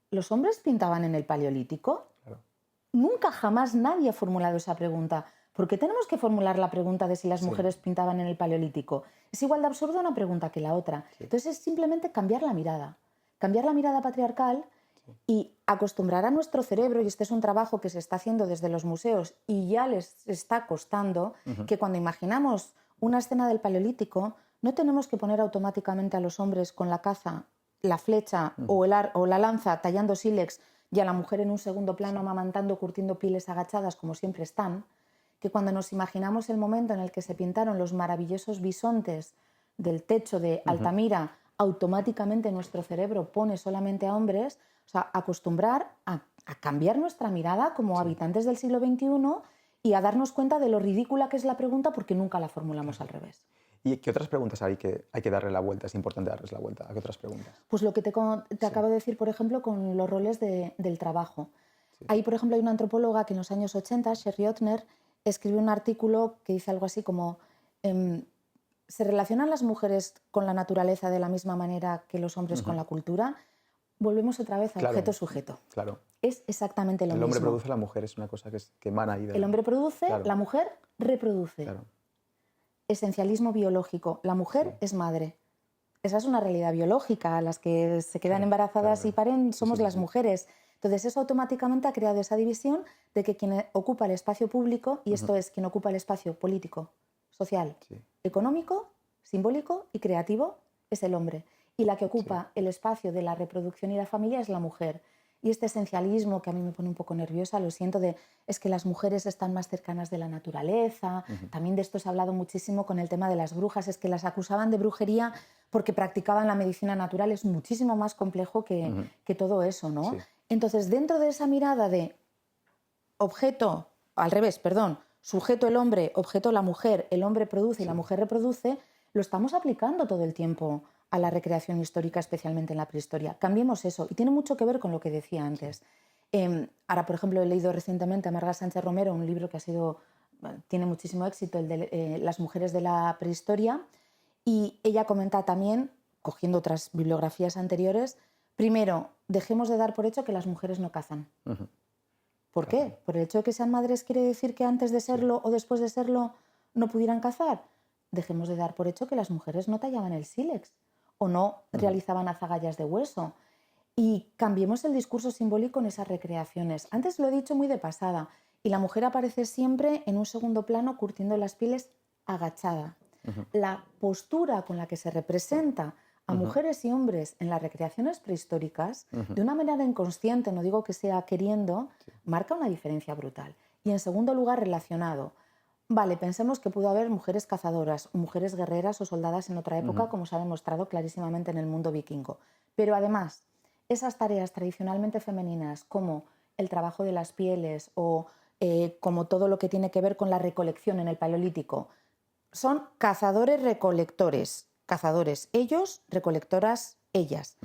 ¿los hombres pintaban en el Paleolítico? Claro. Nunca jamás nadie ha formulado esa pregunta. ¿Por qué tenemos que formular la pregunta de si las mujeres pintaban en el Paleolítico? Es igual de absurda una pregunta que la otra. Entonces es simplemente cambiar la mirada patriarcal y acostumbrar a nuestro cerebro, y este es un trabajo que se está haciendo desde los museos y ya les está costando, que cuando imaginamos una escena del Paleolítico no tenemos que poner automáticamente a los hombres con la caza, la flecha o la lanza tallando sílex y a la mujer en un segundo plano amamantando, curtiendo pieles agachadas como siempre están, que cuando nos imaginamos el momento en el que se pintaron los maravillosos bisontes del techo de Altamira, automáticamente nuestro cerebro pone solamente a hombres. O sea, acostumbrar a cambiar nuestra mirada como habitantes del siglo XXI y a darnos cuenta de lo ridícula que es la pregunta porque nunca la formulamos al revés. ¿Y qué otras preguntas hay que darle la vuelta? Es importante darles la vuelta. ¿A qué otras preguntas? Pues lo que te acabo de decir, por ejemplo, con los roles del trabajo. Ahí, por ejemplo, hay una antropóloga que en los años 80, Sherry Otner, escribió un artículo que dice algo así como ¿se relacionan las mujeres con la naturaleza de la misma manera que los hombres con la cultura? Volvemos otra vez al objeto-sujeto. Claro. Es exactamente lo mismo. El hombre produce, la mujer es una cosa que emana ahí. El hombre produce, la mujer reproduce. Claro. Esencialismo biológico. La mujer es madre. Esa es una realidad biológica. Las que se quedan embarazadas y paren somos las mujeres. Entonces eso automáticamente ha creado esa división de que quien ocupa el espacio público, y esto es quien ocupa el espacio político, social, económico, simbólico y creativo, es el hombre. Y la que ocupa el espacio de la reproducción y la familia es la mujer. Y este esencialismo que a mí me pone un poco nerviosa, lo siento, es que las mujeres están más cercanas de la naturaleza. También de esto se ha hablado muchísimo con el tema de las brujas, es que las acusaban de brujería porque practicaban la medicina natural. Es muchísimo más complejo que todo eso, ¿no? Sí. Entonces, dentro de esa mirada de objeto, al revés, perdón, sujeto el hombre, objeto la mujer, el hombre produce y la mujer reproduce, lo estamos aplicando todo el tiempo a la recreación histórica, especialmente en la prehistoria. Cambiemos eso, y tiene mucho que ver con lo que decía antes. Ahora, por ejemplo, he leído recientemente a Marga Sánchez Romero un libro que tiene muchísimo éxito, el de Las mujeres de la prehistoria, y ella comenta también, cogiendo otras bibliografías anteriores, primero, dejemos de dar por hecho que las mujeres no cazan. ¿Por qué? ¿Por el hecho de que sean madres quiere decir que antes de serlo o después de serlo no pudieran cazar? Dejemos de dar por hecho que las mujeres no tallaban el sílex o no realizaban azagallas de hueso. Y cambiemos el discurso simbólico en esas recreaciones. Antes lo he dicho muy de pasada, y la mujer aparece siempre en un segundo plano curtiendo las pieles agachada. La postura con la que se representa a mujeres y hombres en las recreaciones prehistóricas, de una manera inconsciente, no digo que sea queriendo, marca una diferencia brutal. Y en segundo lugar, relacionado. Vale, pensemos que pudo haber mujeres cazadoras, mujeres guerreras o soldadas en otra época, como se ha demostrado clarísimamente en el mundo vikingo. Pero además, esas tareas tradicionalmente femeninas, como el trabajo de las pieles o como todo lo que tiene que ver con la recolección en el Paleolítico, son cazadores-recolectores. Cazadores ellos, recolectoras ellas.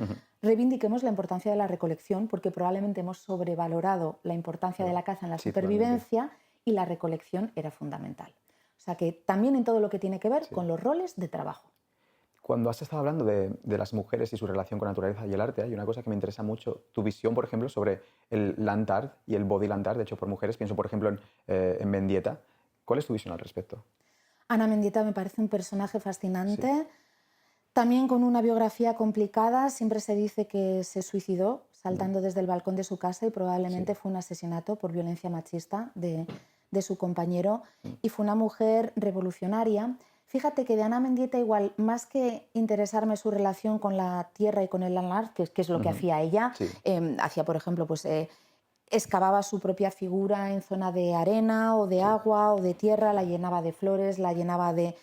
Reivindiquemos la importancia de la recolección porque probablemente hemos sobrevalorado la importancia de la caza en la supervivencia y la recolección era fundamental. O sea que también en todo lo que tiene que ver con los roles de trabajo. Cuando has estado hablando de las mujeres y su relación con la naturaleza y el arte, hay una cosa que me interesa mucho, tu visión, por ejemplo, sobre el land art y el body land art hecho por mujeres. Pienso, por ejemplo, en Mendieta. ¿Cuál es tu visión al respecto? Ana Mendieta me parece un personaje fascinante, también con una biografía complicada. Siempre se dice que se suicidó saltando desde el balcón de su casa y probablemente fue un asesinato por violencia machista de su compañero. Y fue una mujer revolucionaria. Fíjate que de Ana Mendieta, igual, más que interesarme su relación con la tierra y con el land art, que es lo que hacía ella, hacía, por ejemplo, pues excavaba su propia figura en zona de arena o de agua o de tierra, la llenaba de flores, la llenaba de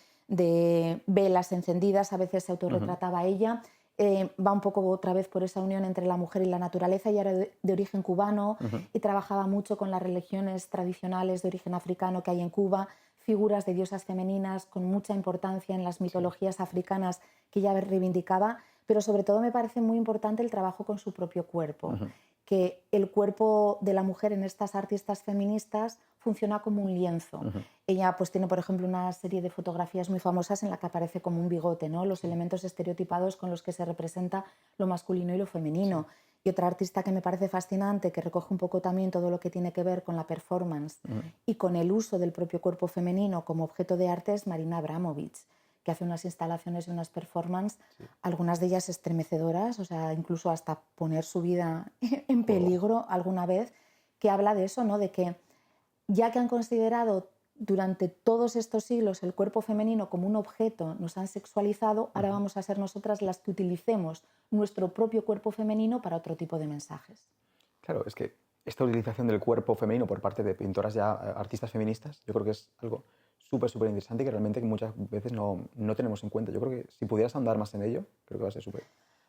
velas encendidas, a veces se autorretrataba ella. va un poco otra vez por esa unión entre la mujer y la naturaleza. Ella era de origen cubano y trabajaba mucho con las religiones tradicionales de origen africano que hay en Cuba, figuras de diosas femeninas con mucha importancia en las mitologías africanas que ella reivindicaba, pero sobre todo me parece muy importante el trabajo con su propio cuerpo, que el cuerpo de la mujer en estas artistas feministas funciona como un lienzo. Ella pues tiene, por ejemplo, una serie de fotografías muy famosas en la que aparece como un bigote, ¿no? Los elementos estereotipados con los que se representa lo masculino y lo femenino. Y otra artista que me parece fascinante, que recoge un poco también todo lo que tiene que ver con la performance y con el uso del propio cuerpo femenino como objeto de arte, es Marina Abramović, que hace unas instalaciones y unas performances, algunas de ellas estremecedoras, o sea, incluso hasta poner su vida en peligro alguna vez, que habla de eso, ¿no? De que ya que han considerado durante todos estos siglos el cuerpo femenino como un objeto, nos han sexualizado, ahora vamos a ser nosotras las que utilicemos nuestro propio cuerpo femenino para otro tipo de mensajes. Claro, es que esta utilización del cuerpo femenino por parte de pintoras ya artistas feministas, yo creo que es algo súper interesante y que realmente muchas veces no tenemos en cuenta. Yo creo que si pudieras ahondar más en ello, creo que va a ser súper.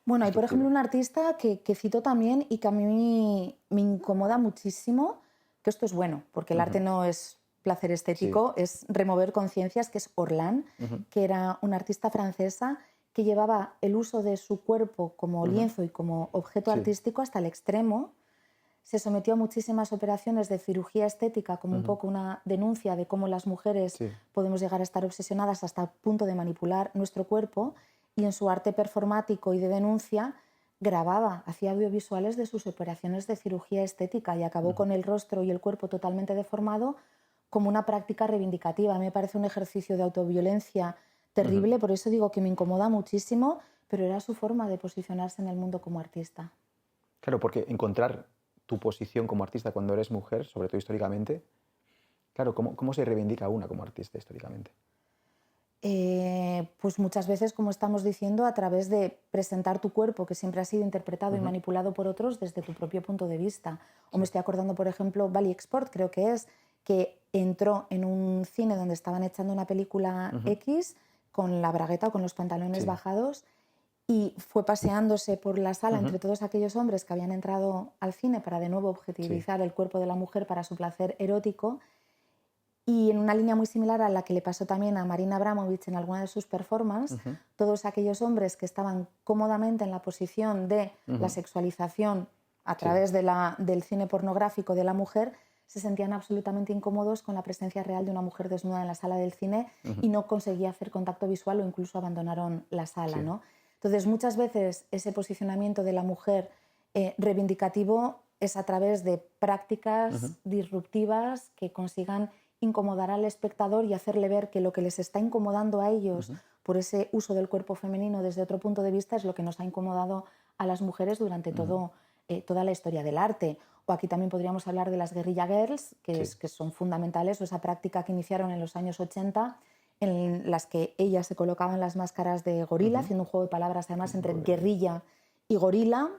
Bueno, hay por ejemplo un artista que cito también y que a mí me incomoda muchísimo, que esto es bueno, porque el arte no es placer estético, es remover conciencias, que es Orlan, que era una artista francesa que llevaba el uso de su cuerpo como lienzo y como objeto artístico hasta el extremo. Se sometió a muchísimas operaciones de cirugía estética, como un poco una denuncia de cómo las mujeres podemos llegar a estar obsesionadas hasta el punto de manipular nuestro cuerpo, y en su arte performático y de denuncia grababa, hacía audiovisuales de sus operaciones de cirugía estética y acabó con el rostro y el cuerpo totalmente deformado como una práctica reivindicativa. A mí me parece un ejercicio de autoviolencia terrible, por eso digo que me incomoda muchísimo, pero era su forma de posicionarse en el mundo como artista. Claro, porque encontrar tu posición como artista cuando eres mujer, sobre todo históricamente, claro, ¿cómo se reivindica una como artista históricamente? Pues muchas veces, como estamos diciendo, a través de presentar tu cuerpo, que siempre ha sido interpretado y manipulado por otros desde tu propio punto de vista. O me estoy acordando, por ejemplo, Bally Export, creo que es, que entró en un cine donde estaban echando una película X con la bragueta o con los pantalones bajados, y fue paseándose por la sala entre todos aquellos hombres que habían entrado al cine para de nuevo objetivizar el cuerpo de la mujer para su placer erótico. Y en una línea muy similar a la que le pasó también a Marina Abramović en alguna de sus performances, todos aquellos hombres que estaban cómodamente en la posición de la sexualización a través del cine pornográfico de la mujer, se sentían absolutamente incómodos con la presencia real de una mujer desnuda en la sala del cine y no conseguía hacer contacto visual o incluso abandonaron la sala, ¿no? Entonces, muchas veces ese posicionamiento de la mujer reivindicativo es a través de prácticas disruptivas que consigan incomodar al espectador y hacerle ver que lo que les está incomodando a ellos por ese uso del cuerpo femenino desde otro punto de vista es lo que nos ha incomodado a las mujeres durante toda la historia del arte. O aquí también podríamos hablar de las guerrilla girls, que son fundamentales, o esa práctica que iniciaron en los años 80, en las que ellas se colocaban las máscaras de gorila, haciendo un juego de palabras además entre guerrilla y gorila,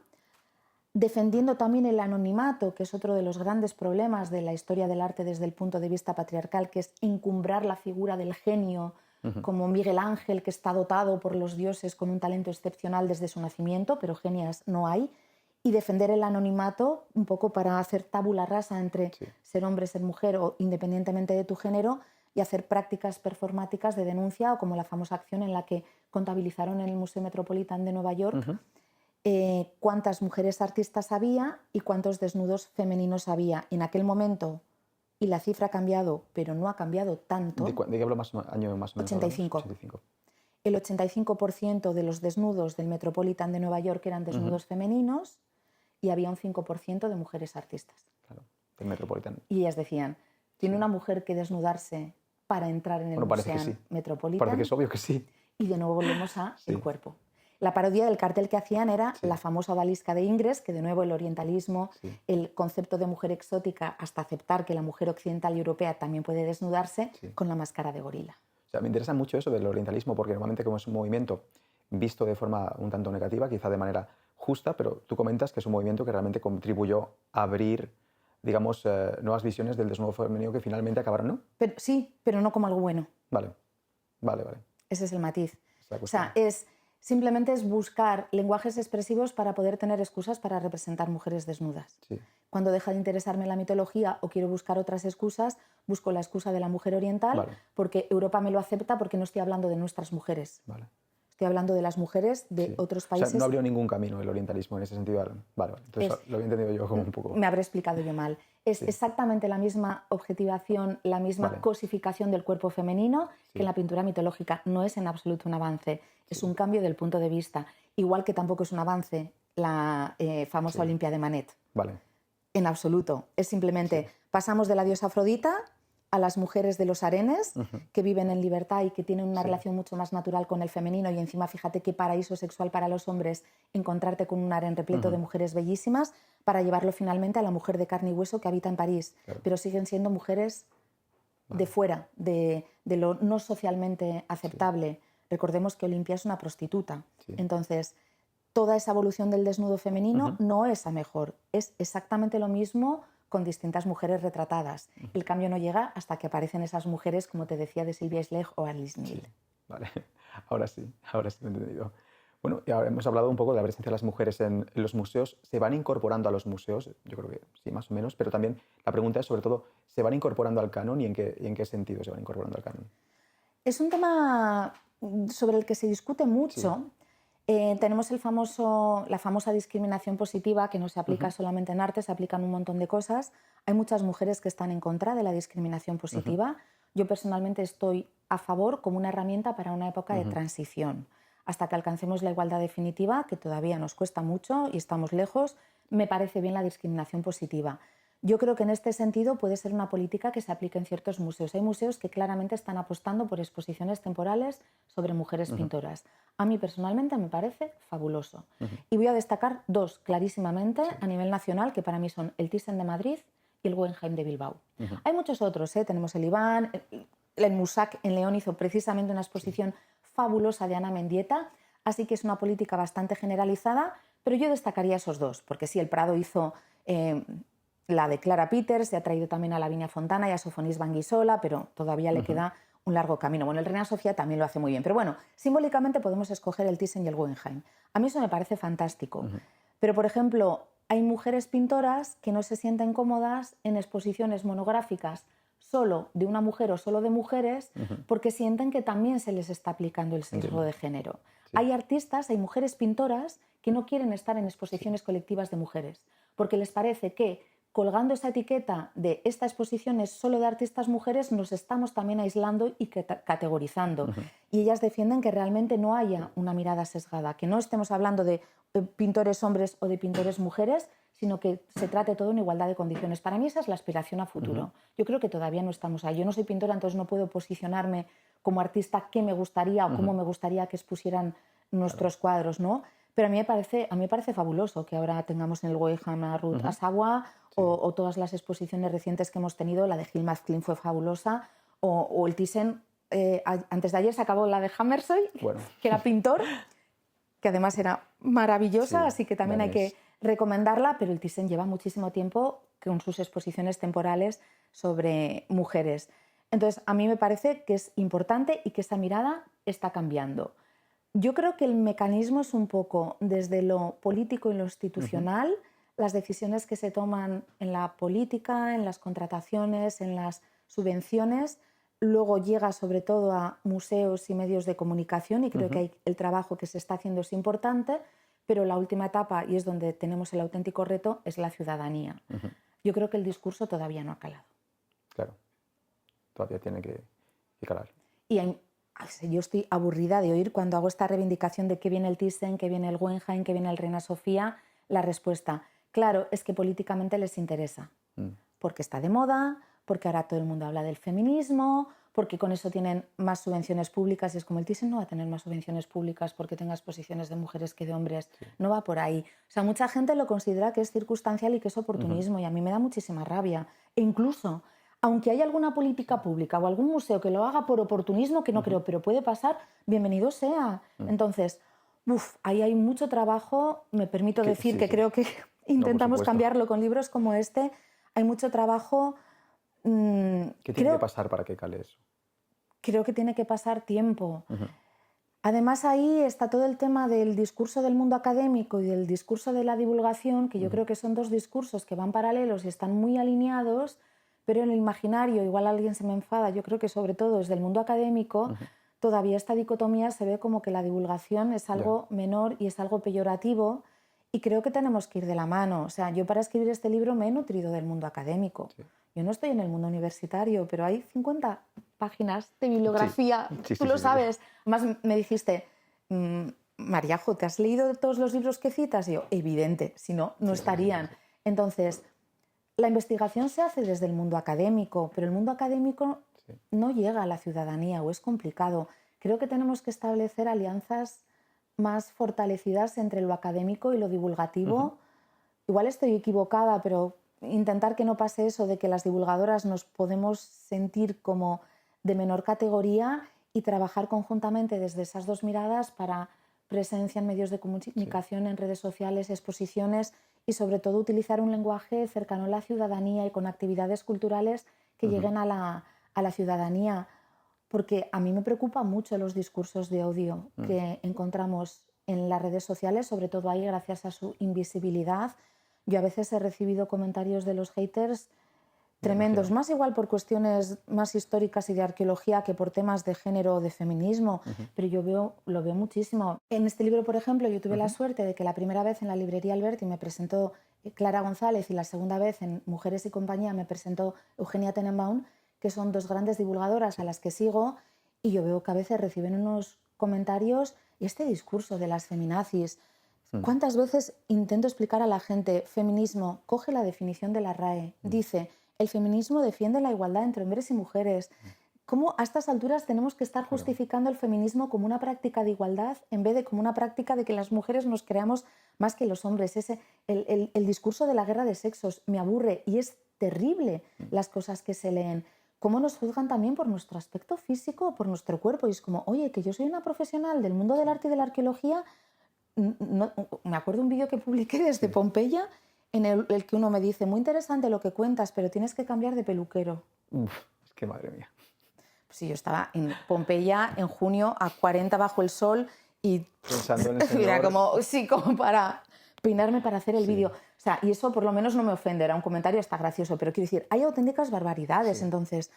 defendiendo también el anonimato, que es otro de los grandes problemas de la historia del arte desde el punto de vista patriarcal, que es encumbrar la figura del genio como Miguel Ángel, que está dotado por los dioses con un talento excepcional desde su nacimiento, pero genias no hay, y defender el anonimato un poco para hacer tabula rasa entre ser hombre, ser mujer o independientemente de tu género, y hacer prácticas performáticas de denuncia, o como la famosa acción en la que contabilizaron en el Museo Metropolitan de Nueva York cuántas mujeres artistas había y cuántos desnudos femeninos había en aquel momento, y la cifra ha cambiado, pero no ha cambiado tanto. ¿De qué hablo año más o menos? 85. 85. El 85% de los desnudos del Metropolitan de Nueva York eran desnudos femeninos y había un 5% de mujeres artistas. Claro, del Metropolitan. Y ellas decían, ¿tiene una mujer que desnudarse para entrar en el Museo Metropolitan? Parece que es obvio que sí. Y de nuevo volvemos a el cuerpo. La parodia del cartel que hacían era la famosa odalisca de Ingres, que de nuevo el orientalismo, el concepto de mujer exótica, hasta aceptar que la mujer occidental y europea también puede desnudarse, con la máscara de gorila. O sea, me interesa mucho eso del orientalismo, porque normalmente como es un movimiento visto de forma un tanto negativa, quizá de manera justa, pero tú comentas que es un movimiento que realmente contribuyó a abrir, digamos, nuevas visiones del desnudo femenino que finalmente acabaron, ¿no? Sí, pero no como algo bueno. Vale. Ese es el matiz. Es la o sea, cuestión. es Simplemente es buscar lenguajes expresivos para poder tener excusas para representar mujeres desnudas. Sí. Cuando deja de interesarme la mitología o quiero buscar otras excusas, busco la excusa de la mujer oriental, Vale. porque Europa me lo acepta, porque no estoy hablando de nuestras mujeres. Vale. Estoy hablando de las mujeres de Sí. otros O países. sea, no abrió ningún camino el orientalismo en ese sentido. Vale, entonces lo había entendido yo como un poco... Me habré explicado yo mal. Es exactamente la misma objetivación, la misma cosificación del cuerpo femenino que en la pintura mitológica. No es en absoluto un avance, es un cambio del punto de vista. Igual que tampoco es un avance la famosa Olimpia de Manet. Vale. En absoluto. Es simplemente pasamos de la diosa Afrodita a las mujeres de los harenes que viven en libertad y que tienen una relación mucho más natural con el femenino, y encima fíjate qué paraíso sexual para los hombres encontrarte con un harén repleto de mujeres bellísimas, para llevarlo finalmente a la mujer de carne y hueso que habita en París. Claro. Pero siguen siendo mujeres de fuera, de lo no socialmente aceptable. Recordemos que Olimpia es una prostituta. Entonces, toda esa evolución del desnudo femenino no es a mejor, es exactamente lo mismo con distintas mujeres retratadas. El cambio no llega hasta que aparecen esas mujeres, como te decía, de Sylvia Schlegel o Alice Neal. Sí. Vale, ahora sí lo he entendido. Bueno, y ahora hemos hablado un poco de la presencia de las mujeres en los museos. ¿Se van incorporando a los museos? Yo creo que sí, más o menos, pero también la pregunta es, sobre todo, ¿se van incorporando al canon y en qué sentido se van incorporando al canon? Es un tema sobre el que se discute mucho. Tenemos la famosa discriminación positiva, que no se aplica solamente en arte, se aplica en un montón de cosas. Hay muchas mujeres que están en contra de la discriminación positiva. Yo personalmente estoy a favor como una herramienta para una época de transición. Hasta que alcancemos la igualdad definitiva, que todavía nos cuesta mucho y estamos lejos, me parece bien la discriminación positiva. Yo creo que en este sentido puede ser una política que se aplique en ciertos museos. Hay museos que claramente están apostando por exposiciones temporales sobre mujeres pintoras. A mí personalmente me parece fabuloso. Y voy a destacar dos clarísimamente a nivel nacional, que para mí son el Thyssen de Madrid y el Guggenheim de Bilbao. Hay muchos otros, tenemos el Iván, el Musac en León hizo precisamente una exposición fabulosa de Ana Mendieta, así que es una política bastante generalizada, pero yo destacaría esos dos, porque sí, el Prado hizo... la de Clara Peters, se ha traído también a Lavinia Fontana y a Sofonis Banguisola, pero todavía le queda un largo camino. Bueno, el Reina Sofía también lo hace muy bien, pero bueno, simbólicamente podemos escoger el Thyssen y el Guggenheim. A mí eso me parece fantástico. Pero, por ejemplo, hay mujeres pintoras que no se sienten cómodas en exposiciones monográficas solo de una mujer o solo de mujeres porque sienten que también se les está aplicando el sesgo de género. Hay artistas, hay mujeres pintoras que no quieren estar en exposiciones colectivas de mujeres porque les parece que colgando esa etiqueta de esta exposición es solo de artistas mujeres, nos estamos también aislando y categorizando. Y ellas defienden que realmente no haya una mirada sesgada, que no estemos hablando de pintores hombres o de pintores mujeres, sino que se trate todo en igualdad de condiciones. Para mí esa es la aspiración a futuro. Yo creo que todavía no estamos ahí. Yo no soy pintora, entonces no puedo posicionarme como artista qué me gustaría o cómo me gustaría que expusieran nuestros cuadros, ¿no? Pero a mí me parece fabuloso que ahora tengamos en el Guggenheim a Ruth Asawa o todas las exposiciones recientes que hemos tenido. La de Gil Macklin fue fabulosa, o el Thyssen, antes de ayer se acabó la de Hammershøi, que era pintor, que además era maravillosa, así que también hay que recomendarla, pero el Thyssen lleva muchísimo tiempo con sus exposiciones temporales sobre mujeres. Entonces, a mí me parece que es importante y que esa mirada está cambiando. Yo creo que el mecanismo es un poco desde lo político y lo institucional, las decisiones que se toman en la política, en las contrataciones, en las subvenciones, luego llega sobre todo a museos y medios de comunicación, y creo que el trabajo que se está haciendo es importante, pero la última etapa, y es donde tenemos el auténtico reto, es la ciudadanía. Yo creo que el discurso todavía no ha calado. Claro, todavía tiene que calar. Y yo estoy aburrida de oír cuando hago esta reivindicación de que viene el Thyssen, que viene el Guggenheim, que viene el Reina Sofía, la respuesta, claro, es que políticamente les interesa, porque está de moda, porque ahora todo el mundo habla del feminismo, porque con eso tienen más subvenciones públicas, y es como el Thyssen no va a tener más subvenciones públicas porque tenga exposiciones de mujeres que de hombres, no va por ahí. O sea, mucha gente lo considera que es circunstancial y que es oportunismo, y a mí me da muchísima rabia. E incluso, aunque haya alguna política pública o algún museo que lo haga por oportunismo, que no creo, pero puede pasar, bienvenido sea. Entonces, ahí hay mucho trabajo, me permito decir que creo que intentamos cambiarlo con libros como este, hay mucho trabajo. ¿Qué tiene que pasar para que cale eso? Creo que tiene que pasar tiempo. Además, ahí está todo el tema del discurso del mundo académico y del discurso de la divulgación, que yo creo que son dos discursos que van paralelos y están muy alineados, pero en el imaginario, igual alguien se me enfada, yo creo que sobre todo desde el mundo académico, todavía esta dicotomía se ve como que la divulgación es algo menor y es algo peyorativo, y creo que tenemos que ir de la mano. O sea, yo para escribir este libro me he nutrido del mundo académico. Sí. Yo no estoy en el mundo universitario, pero hay 50 páginas de bibliografía, tú lo sabes. Además me dijiste, Mariajo, ¿te has leído todos los libros que citas? Y yo, evidente, si no, no estarían. Entonces, la investigación se hace desde el mundo académico, pero el mundo académico no llega a la ciudadanía o es complicado. Creo que tenemos que establecer alianzas más fortalecidas entre lo académico y lo divulgativo. Igual estoy equivocada, pero intentar que no pase eso de que las divulgadoras nos podemos sentir como de menor categoría y trabajar conjuntamente desde esas dos miradas para presencia en medios de comunicación, en redes sociales, exposiciones y sobre todo utilizar un lenguaje cercano a la ciudadanía y con actividades culturales que lleguen a la ciudadanía. Porque a mí me preocupan mucho los discursos de odio que encontramos en las redes sociales, sobre todo ahí gracias a su invisibilidad. Yo a veces he recibido comentarios de los haters tremendos, más igual por cuestiones más históricas y de arqueología que por temas de género o de feminismo, pero yo lo veo muchísimo. En este libro, por ejemplo, yo tuve la suerte de que la primera vez en la librería Alberti me presentó Clara González y la segunda vez en Mujeres y Compañía me presentó Eugenia Tenenbaum, que son dos grandes divulgadoras a las que sigo, y yo veo que a veces reciben unos comentarios y este discurso de las feminazis. ¿Cuántas veces intento explicar a la gente, feminismo, coge la definición de la RAE, dice, el feminismo defiende la igualdad entre hombres y mujeres? ¿Cómo a estas alturas tenemos que estar justificando el feminismo como una práctica de igualdad en vez de como una práctica de que las mujeres nos creamos más que los hombres? El discurso de la guerra de sexos me aburre y es terrible las cosas que se leen. Cómo nos juzgan también por nuestro aspecto físico o por nuestro cuerpo. Y es como, oye, que yo soy una profesional del mundo del arte y de la arqueología. No, me acuerdo un vídeo que publiqué desde Pompeya en el que uno me dice, muy interesante lo que cuentas, pero tienes que cambiar de peluquero. Es que madre mía. Pues sí, yo estaba en Pompeya en junio a 40 bajo el sol y pensando en el señor. Mira, como para peinarme para hacer el vídeo. O sea, y eso por lo menos no me ofende, era un comentario hasta gracioso, pero quiero decir, hay auténticas barbaridades. Entonces,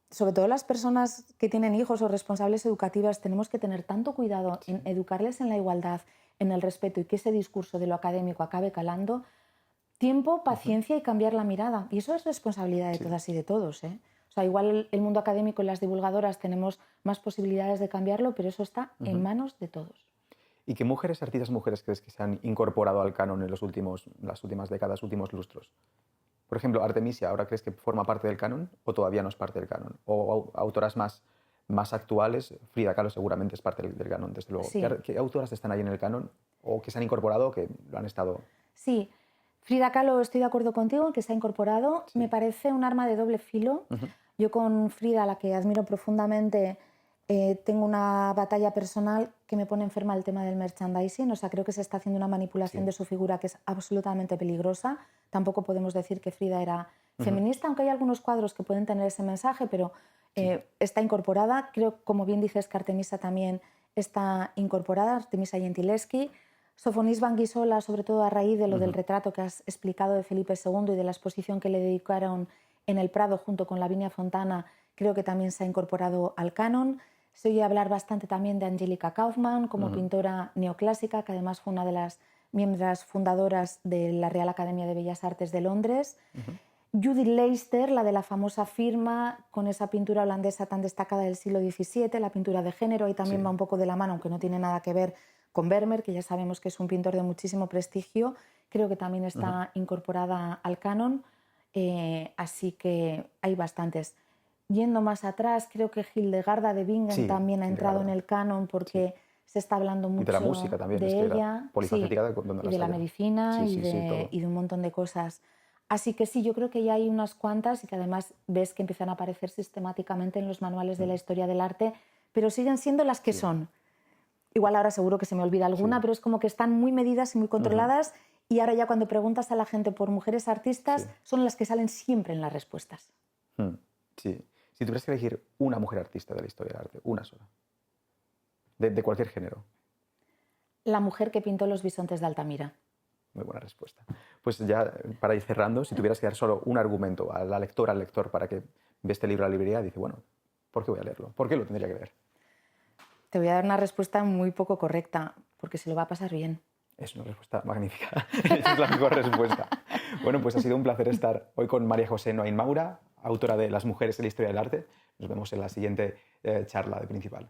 sobre todo las personas que tienen hijos o responsables educativas, tenemos que tener tanto cuidado en educarles en la igualdad, en el respeto y que ese discurso de lo académico acabe calando. Tiempo, paciencia y cambiar la mirada. Y eso es responsabilidad de todas y de todos, ¿eh? O sea, igual el mundo académico y las divulgadoras tenemos más posibilidades de cambiarlo, pero eso está en manos de todos. ¿Y qué mujeres, artistas mujeres, crees que se han incorporado al canon en las últimas décadas, últimos lustros? Por ejemplo, Artemisia, ¿ahora crees que forma parte del canon o todavía no es parte del canon? O autoras más actuales, Frida Kahlo seguramente es parte del canon, desde luego. Sí. ¿Qué autoras están ahí en el canon o que se han incorporado o que lo han estado? Sí, Frida Kahlo estoy de acuerdo contigo en que se ha incorporado. Me parece un arma de doble filo. Yo con Frida, a la que admiro profundamente, tengo una batalla personal que me pone enferma el tema del merchandising. O sea, creo que se está haciendo una manipulación de su figura que es absolutamente peligrosa. Tampoco podemos decir que Frida era feminista, aunque hay algunos cuadros que pueden tener ese mensaje, pero está incorporada. Creo, como bien dices, que Artemisa también está incorporada, Artemisa Gentileschi. Sofonis Banguissola, sobre todo a raíz de lo del retrato que has explicado de Felipe II y de la exposición que le dedicaron en el Prado junto con Lavinia Fontana, creo que también se ha incorporado al canon. Se oye hablar bastante también de Angelica Kauffmann como pintora neoclásica, que además fue una de las miembros fundadoras de la Real Academia de Bellas Artes de Londres. Judith Leister, la de la famosa firma, con esa pintura holandesa tan destacada del siglo XVII, la pintura de género, y también va un poco de la mano, aunque no tiene nada que ver con Vermeer, que ya sabemos que es un pintor de muchísimo prestigio. Creo que también está incorporada al canon, así que hay bastantes. Yendo más atrás, creo que Hildegarda de Bingen también ha entrado en el canon porque se está hablando mucho de la música también, de ella, polifacética, y de la medicina y de un montón de cosas. Así que sí, yo creo que ya hay unas cuantas y que además ves que empiezan a aparecer sistemáticamente en los manuales de la historia del arte, pero siguen siendo las que son. Igual ahora seguro que se me olvida alguna, pero es como que están muy medidas y muy controladas y ahora ya cuando preguntas a la gente por mujeres artistas son las que salen siempre en las respuestas. Sí. Si tuvieras que elegir una mujer artista de la historia del arte, una sola, de cualquier género. La mujer que pintó los bisontes de Altamira. Muy buena respuesta. Pues ya para ir cerrando, si tuvieras que dar solo un argumento a la lectora, al lector, para que ve este libro a la librería, dice, bueno, ¿por qué voy a leerlo? ¿Por qué lo tendría que leer? Te voy a dar una respuesta muy poco correcta, porque se lo va a pasar bien. Es una respuesta magnífica. Esa es la mejor respuesta. Bueno, pues ha sido un placer estar hoy con María José Noain Maura, autora de Las mujeres en la historia del arte. Nos vemos en la siguiente charla de Principal.